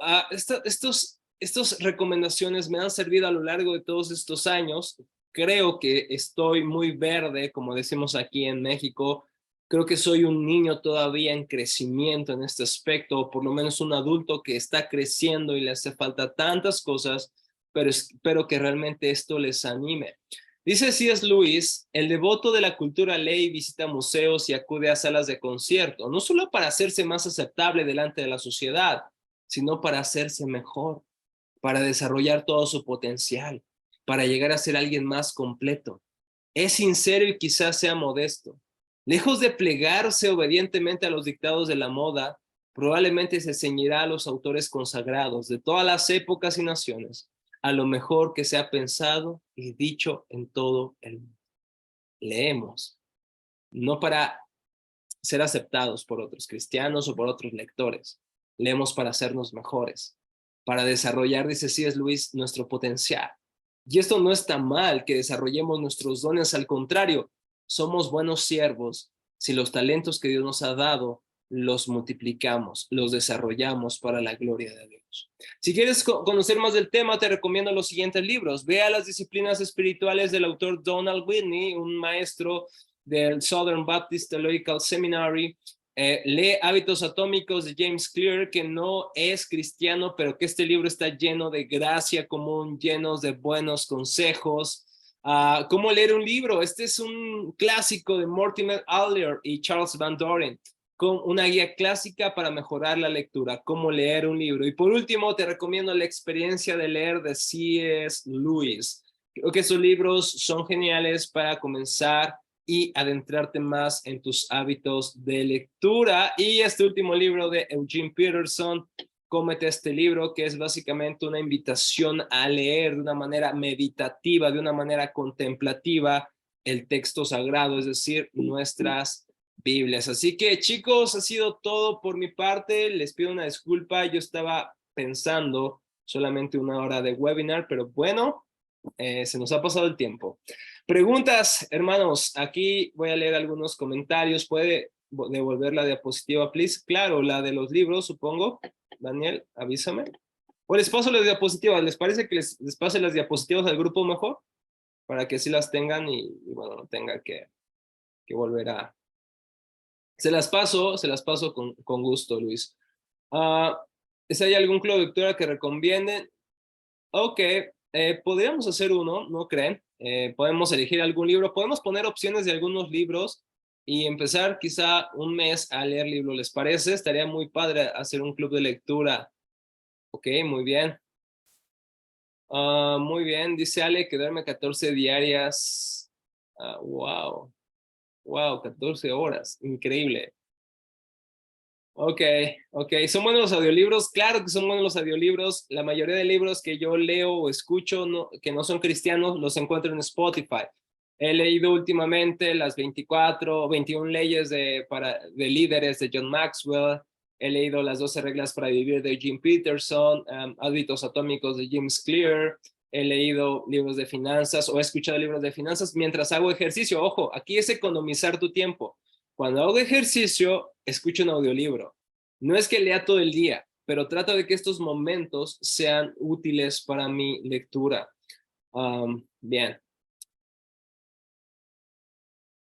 estas recomendaciones me han servido a lo largo de todos estos años. Creo que estoy muy verde, como decimos aquí en México. Creo que soy un niño todavía en crecimiento en este aspecto, o por lo menos un adulto que está creciendo y le hace falta tantas cosas, pero espero que realmente esto les anime. Dice C.S. Lewis, el devoto de la cultura lee, visita museos y acude a salas de concierto, no solo para hacerse más aceptable delante de la sociedad, sino para hacerse mejor, para desarrollar todo su potencial, para llegar a ser alguien más completo. Es sincero y quizás sea modesto. Lejos de plegarse obedientemente a los dictados de la moda, probablemente se ceñirá a los autores consagrados de todas las épocas y naciones, a lo mejor que se ha pensado y dicho en todo el mundo. Leemos, no para ser aceptados por otros cristianos o por otros lectores. Leemos para hacernos mejores, para desarrollar, dice C.S. Lewis, nuestro potencial. Y esto no está mal, que desarrollemos nuestros dones, al contrario, somos buenos siervos si los talentos que Dios nos ha dado los multiplicamos, los desarrollamos para la gloria de Dios. Si quieres conocer más del tema, te recomiendo los siguientes libros. Vea Las disciplinas espirituales del autor Donald Whitney, un maestro del Southern Baptist Theological Seminary. Lee Hábitos Atómicos de James Clear, que no es cristiano, pero que este libro está lleno de gracia común, llenos de buenos consejos. ¿Cómo leer un libro? Este es un clásico de Mortimer Adler y Charles Van Doren, con una guía clásica para mejorar la lectura, cómo leer un libro. Y por último, te recomiendo La experiencia de leer de C.S. Lewis. Creo que esos libros son geniales para comenzar y adentrarte más en tus hábitos de lectura. Y este último libro de Eugene Peterson, Cómete este libro, que es básicamente una invitación a leer de una manera meditativa, de una manera contemplativa, el texto sagrado, es decir, nuestras Biblias. Así que, chicos, ha sido todo por mi parte. Les pido una disculpa, yo estaba pensando solamente 1 hora de webinar, pero bueno, se nos ha pasado el tiempo. Preguntas, hermanos. Aquí voy a leer algunos comentarios. ¿Puede devolver la diapositiva, please? Claro, la de los libros, supongo. Daniel, avísame. O les paso las diapositivas. ¿Les parece que les pase las diapositivas al grupo mejor? Para que así las tengan y bueno, no tenga que volver a... Se las paso con gusto, Luis. ¿Es hay algún club de lectura que recomienden? Ok, podríamos hacer uno, ¿no creen? Podemos elegir algún libro, podemos poner opciones de algunos libros y empezar quizá un mes a leer libros, ¿les parece? Estaría muy padre hacer un club de lectura. Ok, muy bien. Muy bien, dice Ale que duerme 14 diarias. Wow, 14 horas, increíble. Ok, ¿son buenos los audiolibros? Claro que son buenos los audiolibros. La mayoría de libros que yo leo o escucho que no son cristianos los encuentro en Spotify. He leído últimamente las 21 leyes de líderes de John Maxwell. He leído las 12 reglas para vivir de Jim Peterson, Hábitos Atómicos de James Clear. He leído libros de finanzas o he escuchado libros de finanzas mientras hago ejercicio. Ojo, aquí es economizar tu tiempo. Cuando hago ejercicio, escucho un audiolibro. No es que lea todo el día, pero trato de que estos momentos sean útiles para mi lectura. Bien.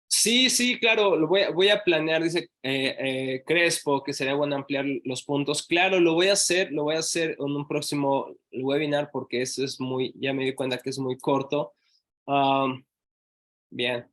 Sí, claro, voy a planear, dice Crespo, que sería bueno ampliar los puntos. Claro, lo voy a hacer en un próximo webinar porque eso es ya me di cuenta que es muy corto. Bien.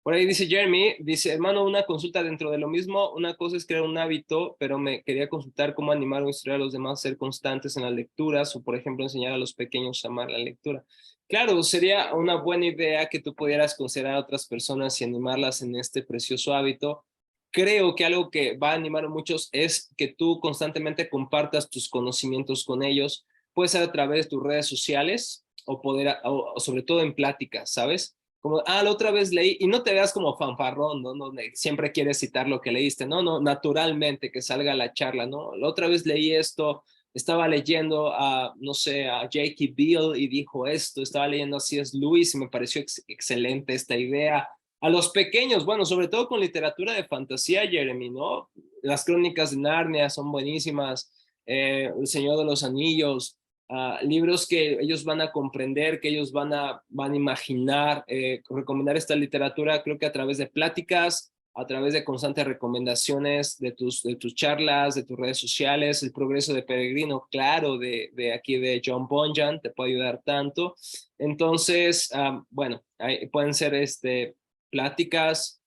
Por ahí dice Jeremy, dice, hermano, una consulta dentro de lo mismo. Una cosa es crear un hábito, pero me quería consultar cómo animar o instruir a los demás a ser constantes en las lecturas o, por ejemplo, enseñar a los pequeños a amar la lectura. Claro, sería una buena idea que tú pudieras considerar a otras personas y animarlas en este precioso hábito. Creo que algo que va a animar a muchos es que tú constantemente compartas tus conocimientos con ellos. Puede ser a través de tus redes sociales o sobre todo en pláticas, ¿sabes? Como, la otra vez leí, y no te veas como fanfarrón, ¿no? Donde siempre quieres citar lo que leíste, no, naturalmente que salga la charla, ¿no? La otra vez leí esto, estaba leyendo no sé, a J.K. Bill y dijo esto, estaba leyendo a C.S. Lewis y me pareció excelente esta idea. A los pequeños, bueno, sobre todo con literatura de fantasía, Jeremy, ¿no? Las Crónicas de Narnia son buenísimas, El Señor de los Anillos, libros que ellos van a comprender, que ellos van a imaginar, recomendar esta literatura, creo que a través de pláticas, a través de constantes recomendaciones de tus charlas, de tus redes sociales, el progreso de Peregrino, claro, de aquí de John Bunyan, te puede ayudar tanto. Entonces, bueno, pueden ser pláticas,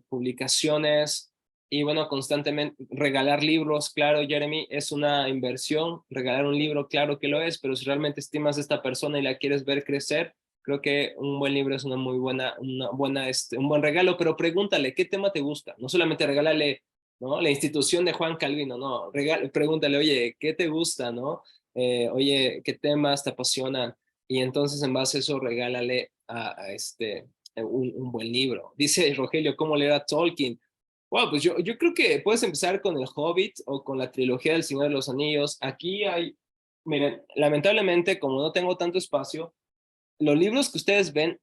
publicaciones, y bueno, constantemente regalar libros, claro, Jeremy, es una inversión. Regalar un libro, claro que lo es, pero si realmente estimas a esta persona y la quieres ver crecer, creo que un buen libro es un buen regalo. Pero pregúntale, ¿qué tema te gusta? No solamente regálale, ¿no?, la institución de Juan Calvino, no, pregúntale, oye, ¿qué te gusta, no? Oye, ¿qué temas te apasionan? Y entonces en base a eso regálale un buen libro. Dice Rogelio, ¿cómo leer a Tolkien? Bueno, pues yo creo que puedes empezar con El Hobbit o con la trilogía del Señor de los Anillos. Aquí miren, lamentablemente, como no tengo tanto espacio, los libros que ustedes ven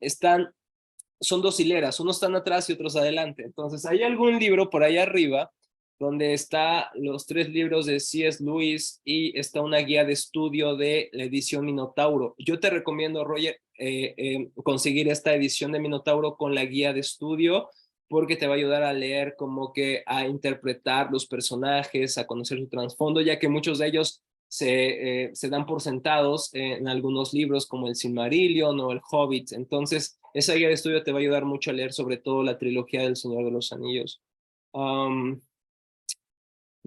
son dos hileras, unos están atrás y otros adelante. Entonces, hay algún libro por ahí arriba donde está los 3 libros de C.S. Lewis y está una guía de estudio de la edición Minotauro. Yo te recomiendo, Roger, conseguir esta edición de Minotauro con la guía de estudio, porque te va a ayudar a leer, como que a interpretar los personajes, a conocer su trasfondo, ya que muchos de ellos se dan por sentados en algunos libros como el Silmarillion o el Hobbit. Entonces, esa guía de estudio te va a ayudar mucho a leer sobre todo la trilogía del Señor de los Anillos. No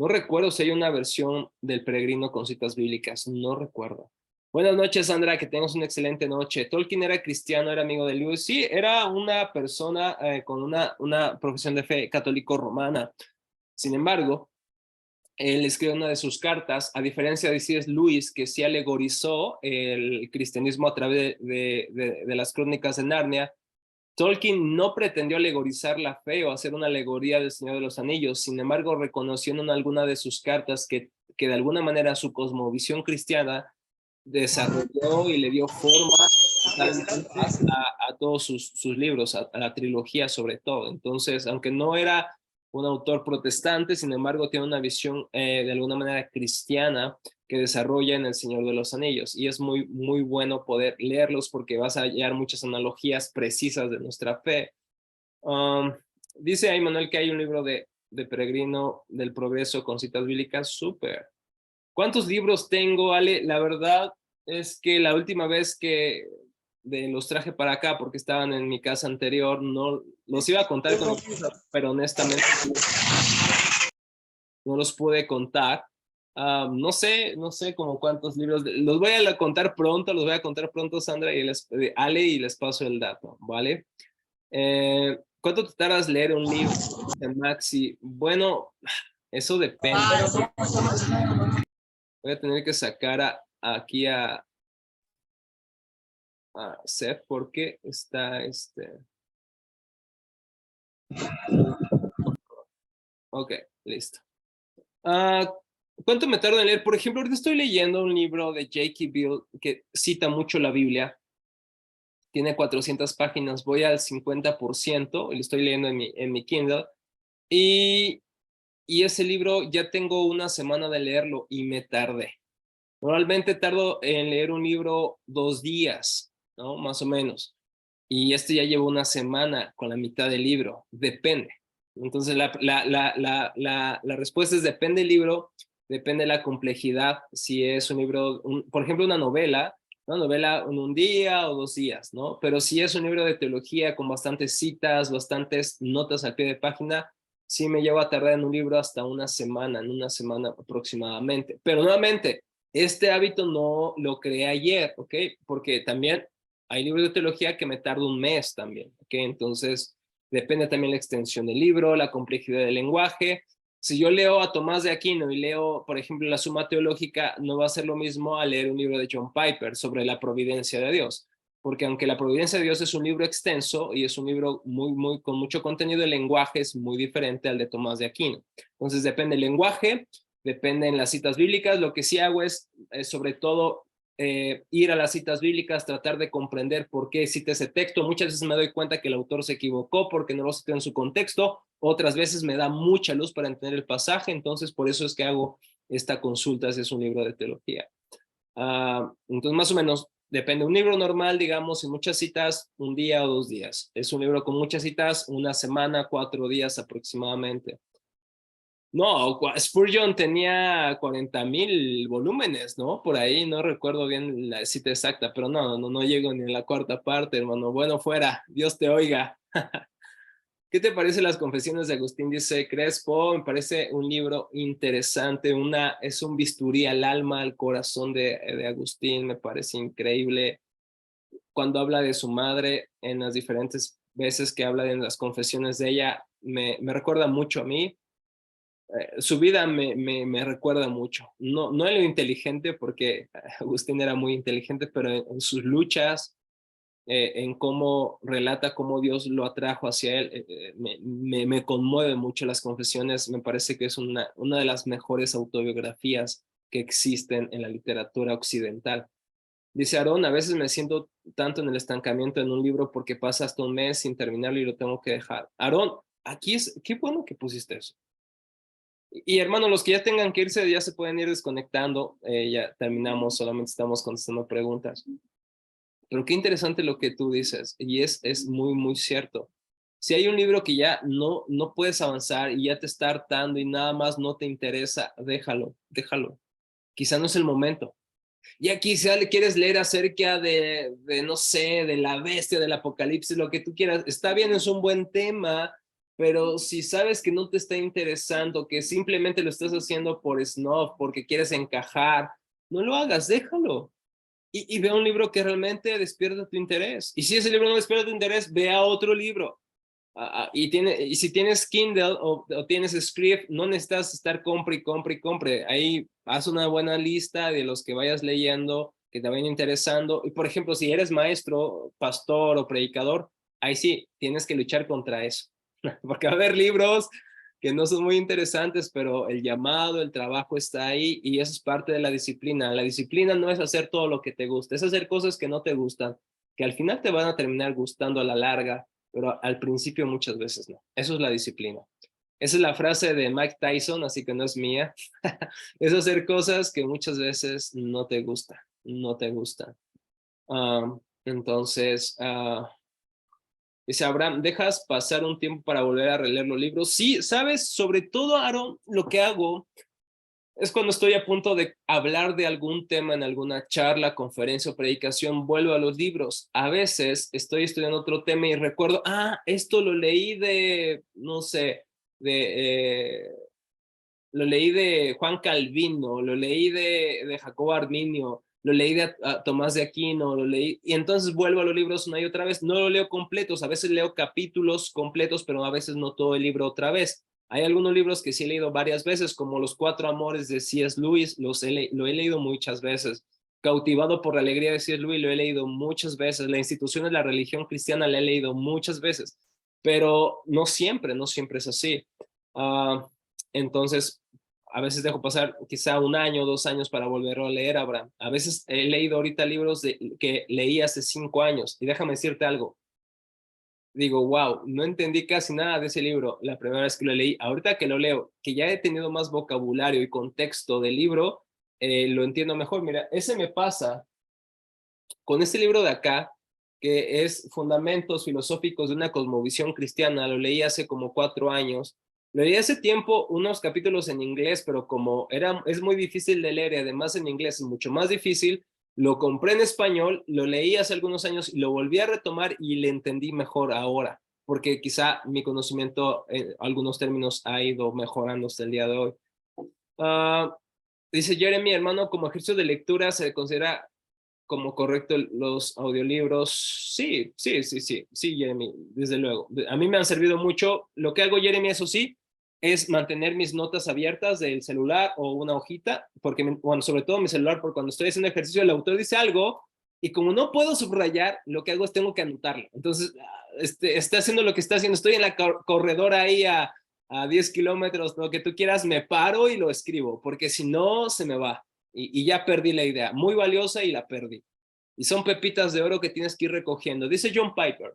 recuerdo si hay una versión del Peregrino con citas bíblicas, no recuerdo. Buenas noches, Sandra, que tengas una excelente noche. Tolkien era cristiano, era amigo de Lewis. Sí, era una persona con una profesión de fe católico-romana. Sin embargo, él escribe una de sus cartas, a diferencia de C.S. Lewis, que sí alegorizó el cristianismo a través de las crónicas de Narnia. Tolkien no pretendió alegorizar la fe o hacer una alegoría del Señor de los Anillos. Sin embargo, reconoció en alguna de sus cartas que de alguna manera su cosmovisión cristiana desarrolló y le dio forma a todos sus libros, a la trilogía sobre todo. Entonces, aunque no era un autor protestante, sin embargo, tiene una visión de alguna manera cristiana que desarrolla en El Señor de los Anillos, y es muy, muy bueno poder leerlos porque vas a hallar muchas analogías precisas de nuestra fe. Dice ahí Manuel que hay un libro de Peregrino del Progreso con citas bíblicas. Súper. ¿Cuántos libros tengo, Ale? La verdad es que la última vez que los traje para acá, porque estaban en mi casa anterior, no los iba a contar con pero honestamente no los pude contar. No sé como cuántos libros, los voy a contar pronto, Sandra y Ale, y les paso el dato, ¿vale? ¿Cuánto te tardas leer un libro, Maxi? Bueno, eso depende. Voy a tener que sacar aquí a Seth, porque está Ok, listo. ¿Cuánto me tardo en leer? Por ejemplo, ahorita estoy leyendo un libro de J.K. Bill que cita mucho la Biblia. Tiene 400 páginas, voy al 50%, y lo estoy leyendo en mi Kindle. Y ese libro ya tengo una semana de leerlo y me tardé. Normalmente tardo en leer un libro 2 días, ¿no? Más o menos. Y ya llevo una semana con la mitad del libro. Depende. Entonces, la respuesta es depende del libro, depende de la complejidad. Si es un libro, por ejemplo, una novela en un día o 2 días, ¿no? Pero si es un libro de teología con bastantes citas, bastantes notas al pie de página, sí me llevo a tardar en un libro hasta en una semana aproximadamente. Pero nuevamente, este hábito no lo creé ayer, ¿ok? Porque también hay libros de teología que me tardo un mes también, ¿ok? Entonces, depende también la extensión del libro, la complejidad del lenguaje. Si yo leo a Tomás de Aquino y leo, por ejemplo, la Suma Teológica, no va a ser lo mismo a leer un libro de John Piper sobre la providencia de Dios, porque aunque la providencia de Dios es un libro extenso y es un libro con mucho contenido, el lenguaje es muy diferente al de Tomás de Aquino. Entonces, depende del lenguaje, dependen las citas bíblicas. Lo que sí hago es sobre todo, ir a las citas bíblicas, tratar de comprender por qué cita ese texto. Muchas veces me doy cuenta que el autor se equivocó porque no lo citó en su contexto, otras veces me da mucha luz para entender el pasaje, entonces por eso es que hago esta consulta si es un libro de teología. Entonces, más o menos depende. Un libro normal, digamos, sin muchas citas, un día o 2 días. Es un libro con muchas citas, una semana, 4 días aproximadamente. No, Spurgeon tenía 40,000 volúmenes, ¿no? Por ahí, no recuerdo bien la cita exacta, pero no llego ni a la cuarta parte, hermano. Bueno, fuera, Dios te oiga. ¿Qué te parece las confesiones de Agustín? Dice Crespo, me parece un libro interesante, es un bisturí al alma, al corazón de Agustín, me parece increíble. Cuando habla de su madre, en las diferentes veces que habla en las confesiones de ella, me recuerda mucho a mí. Su vida me recuerda mucho. No en lo inteligente, porque Agustín era muy inteligente, pero en sus luchas, en cómo relata cómo Dios lo atrajo hacia él, me conmueve mucho las confesiones. Me parece que es una de las mejores autobiografías que existen en la literatura occidental. Dice Aarón, a veces me siento tanto en el estancamiento en un libro porque pasa hasta un mes sin terminarlo y lo tengo que dejar. Aarón, qué bueno que pusiste eso. Y hermano, los que ya tengan que irse ya se pueden ir desconectando. Ya terminamos, solamente estamos contestando preguntas. Pero qué interesante lo que tú dices, y es muy, muy cierto. Si hay un libro que ya no puedes avanzar y ya te está hartando y nada más no te interesa, déjalo. Quizá no es el momento. Ya quizá le quieres leer acerca no sé, de la bestia, del apocalipsis, lo que tú quieras. Está bien, es un buen tema, pero si sabes que no te está interesando, que simplemente lo estás haciendo por snob, porque quieres encajar, no lo hagas, déjalo. Y ve un libro que realmente despierta tu interés. Y si ese libro no despierta tu interés, ve a otro libro. Y si tienes Kindle o tienes Script, no necesitas estar compre. Ahí haz una buena lista de los que vayas leyendo, que te vayan interesando. Y por ejemplo, si eres maestro, pastor o predicador, ahí sí, tienes que luchar contra eso. Porque va a haber libros que no son muy interesantes, pero el llamado, el trabajo está ahí y eso es parte de la disciplina. La disciplina no es hacer todo lo que te gusta, es hacer cosas que no te gustan, que al final te van a terminar gustando a la larga, pero al principio muchas veces no. Eso es la disciplina. Esa es la frase de Mike Tyson, así que no es mía. Es hacer cosas que muchas veces no te gustan. Entonces, dice Abraham, ¿dejas pasar un tiempo para volver a releer los libros? Sí, sabes, sobre todo, Aaron, lo que hago es cuando estoy a punto de hablar de algún tema en alguna charla, conferencia o predicación, vuelvo a los libros. A veces estoy estudiando otro tema y recuerdo, esto lo leí de, no sé, lo leí de Juan Calvino, lo leí de Jacobo Arminio, lo leí de Tomás de Aquino, lo leí, y entonces vuelvo a los libros una y otra vez. No lo leo completos, a veces leo capítulos completos, pero a veces no todo el libro otra vez. Hay algunos libros que sí he leído varias veces, como Los Cuatro Amores de C.S. Lewis, lo he leído muchas veces. Cautivado por la alegría de C.S. Lewis, lo he leído muchas veces. La institución de la religión cristiana la he leído muchas veces, pero no siempre es así. Entonces, a veces dejo pasar quizá 1 año, 2 años para volverlo a leer, Abraham. A veces he leído ahorita libros que leí hace 5 años. Y déjame decirte algo. Digo, wow, no entendí casi nada de ese libro la primera vez que lo leí. Ahorita que lo leo, que ya he tenido más vocabulario y contexto del libro, lo entiendo mejor. Mira, ese me pasa con este libro de acá, que es Fundamentos Filosóficos de una Cosmovisión Cristiana. Lo leí hace como 4 años. Lo leí hace tiempo, unos capítulos en inglés, pero como es muy difícil de leer y además en inglés es mucho más difícil, lo compré en español, lo leí hace algunos años y lo volví a retomar y le entendí mejor ahora, porque quizá mi conocimiento en algunos términos ha ido mejorando hasta el día de hoy. Dice Jeremy, hermano, como ejercicio de lectura se considera como correcto los audiolibros. Sí, Jeremy, desde luego. A mí me han servido mucho. Lo que hago, Jeremy, eso sí, es mantener mis notas abiertas del celular o una hojita, porque, bueno, sobre todo mi celular, porque cuando estoy haciendo ejercicio, el autor dice algo y como no puedo subrayar, lo que hago es tengo que anotarlo. Entonces, está haciendo lo que está haciendo. Estoy en la corredora ahí a 10 kilómetros, lo que tú quieras, me paro y lo escribo, porque si no, se me va. Y ya perdí la idea, muy valiosa y la perdí. Y son pepitas de oro que tienes que ir recogiendo. Dice John Piper,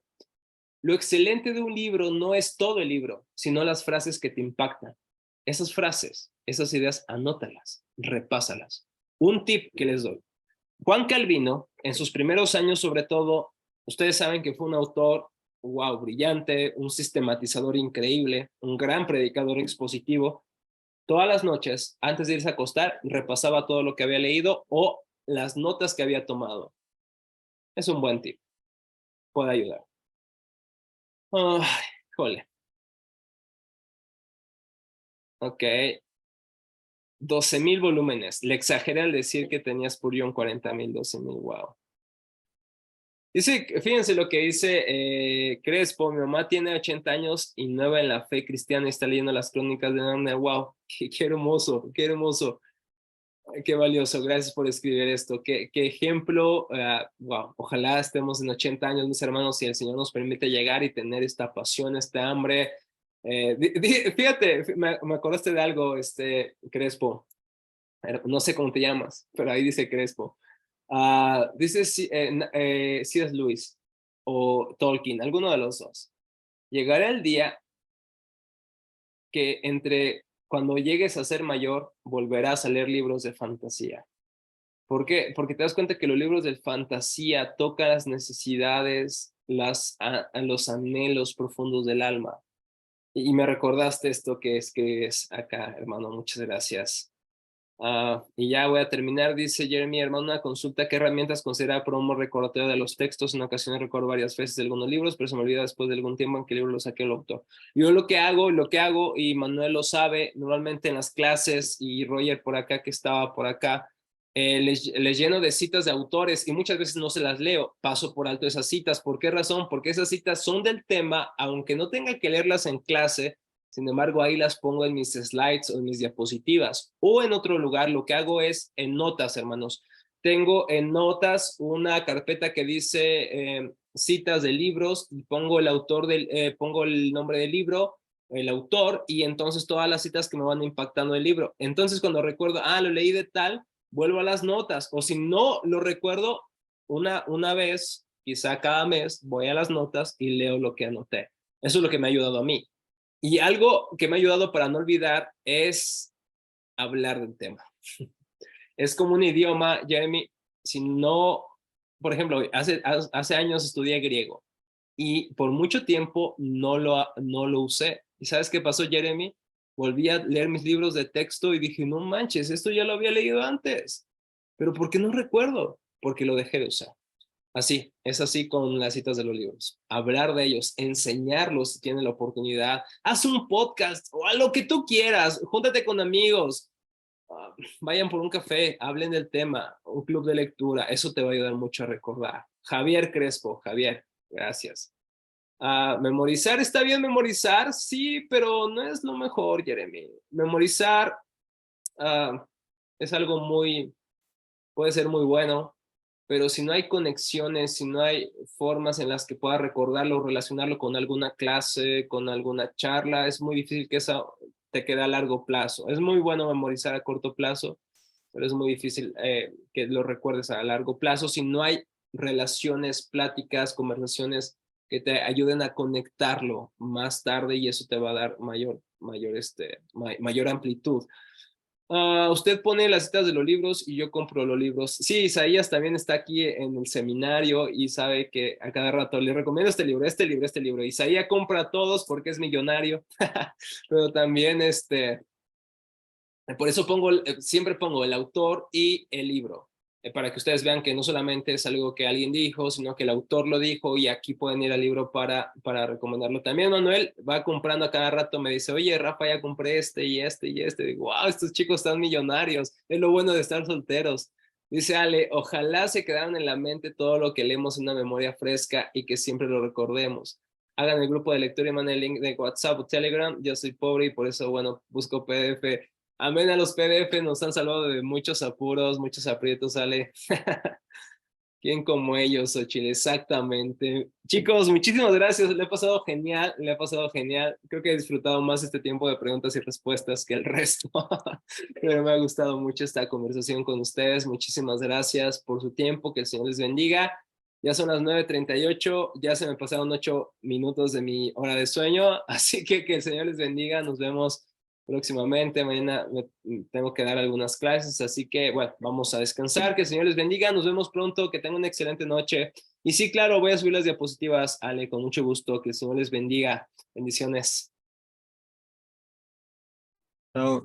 lo excelente de un libro no es todo el libro, sino las frases que te impactan. Esas frases, esas ideas, anótalas, repásalas. Un tip que les doy, Juan Calvino, en sus primeros años sobre todo, ustedes saben que fue un autor, wow, brillante, un sistematizador increíble, un gran predicador expositivo. Todas las noches, antes de irse a acostar, repasaba todo lo que había leído o las notas que había tomado. Es un buen tip, puede ayudar. Ay, jole. Ok, 12,000 volúmenes. Le exageré al decir que tenía Spurgeon 40,000, 12,000, wow. Dice, fíjense lo que dice Crespo, mi mamá tiene 80 años y nueva en la fe cristiana y está leyendo las crónicas de Narnia. Wow, qué hermoso, qué hermoso, qué valioso, gracias por escribir esto, qué ejemplo, wow, ojalá estemos en 80 años, mis hermanos, y el Señor nos permite llegar y tener esta pasión, esta hambre. Fíjate, me acordaste de algo, Crespo, no sé cómo te llamas, pero ahí dice Crespo. Dice C.S. Lewis o Tolkien, alguno de los dos. Llegará el día que entre cuando llegues a ser mayor, volverás a leer libros de fantasía. ¿Por qué? Porque te das cuenta que los libros de fantasía tocan las necesidades, los anhelos profundos del alma. Y me recordaste esto que es acá, hermano. Muchas gracias. Y ya voy a terminar, dice Jeremy, hermano, una consulta, ¿qué herramientas considera para un recordatorio de los textos? En ocasiones recuerdo varias veces de algunos libros, pero se me olvida después de algún tiempo en qué libro lo saqué el autor. Yo lo que hago, y Manuel lo sabe, normalmente en las clases, y Roger por acá, que estaba por acá, les lleno de citas de autores, y muchas veces no se las leo, paso por alto esas citas. ¿Por qué razón? Porque esas citas son del tema, aunque no tenga que leerlas en clase. Sin embargo, ahí las pongo en mis slides o en mis diapositivas. O en otro lugar, lo que hago es en notas, hermanos. Tengo en notas una carpeta que dice citas de libros y pongo pongo el nombre del libro, el autor, y entonces todas las citas que me van impactando el libro. Entonces, cuando recuerdo, lo leí de tal, vuelvo a las notas. O si no lo recuerdo una vez, quizá cada mes, voy a las notas y leo lo que anoté. Eso es lo que me ha ayudado a mí. Y algo que me ha ayudado para no olvidar es hablar del tema. Es como un idioma, Jeremy, si no, por ejemplo, hace años estudié griego y por mucho tiempo no lo usé. ¿Y sabes qué pasó, Jeremy? Volví a leer mis libros de texto y dije, no manches, esto ya lo había leído antes. Pero ¿por qué no recuerdo? Porque lo dejé de usar. Así, es así con las citas de los libros. Hablar de ellos, enseñarlos si tienen la oportunidad. Haz un podcast o a lo que tú quieras. Júntate con amigos. Vayan por un café, hablen del tema, un club de lectura. Eso te va a ayudar mucho a recordar. Javier Crespo, Javier, gracias. Memorizar, ¿está bien memorizar? Sí, pero no es lo mejor, Jeremy. Memorizar es algo puede ser muy bueno, pero si no hay conexiones, si no hay formas en las que pueda recordarlo, relacionarlo con alguna clase, con alguna charla, es muy difícil que eso te quede a largo plazo. Es muy bueno memorizar a corto plazo, pero es muy difícil que lo recuerdes a largo plazo si no hay relaciones, pláticas, conversaciones que te ayuden a conectarlo más tarde, y eso te va a dar mayor amplitud. Usted pone las citas de los libros y yo compro los libros. Sí, Isaías también está aquí en el seminario y sabe que a cada rato le recomiendo este libro, este libro, este libro. Isaías compra todos porque es millonario, pero también por eso siempre pongo el autor y el libro, para que ustedes vean que no solamente es algo que alguien dijo, sino que el autor lo dijo, y aquí pueden ir al libro para recomendarlo. También Manuel va comprando a cada rato, me dice, oye, Rafa, ya compré este y este y este. Digo, wow, estos chicos están millonarios, es lo bueno de estar solteros. Dice Ale, ojalá se quedaran en la mente todo lo que leemos en una memoria fresca y que siempre lo recordemos. Hagan el grupo de lectura y manden el link de WhatsApp o Telegram. Yo soy pobre y por eso, bueno, busco PDF. Amén, a los PDF nos han salvado de muchos apuros, muchos aprietos, Ale. ¿Quién como ellos, Ochil? Exactamente. Chicos, muchísimas gracias. Le ha pasado genial, le ha pasado genial. Creo que he disfrutado más este tiempo de preguntas y respuestas que el resto. Pero me ha gustado mucho esta conversación con ustedes. Muchísimas gracias por su tiempo. Que el Señor les bendiga. Ya son las 9:38. Ya se me pasaron 8 minutos de mi hora de sueño. Así que el Señor les bendiga. Nos vemos próximamente. Mañana tengo que dar algunas clases, así que bueno, vamos a descansar. Que el Señor les bendiga. Nos vemos pronto. Que tengan una excelente noche. Y sí, claro, voy a subir las diapositivas, Ale, con mucho gusto. Que el Señor les bendiga. Bendiciones. Chao.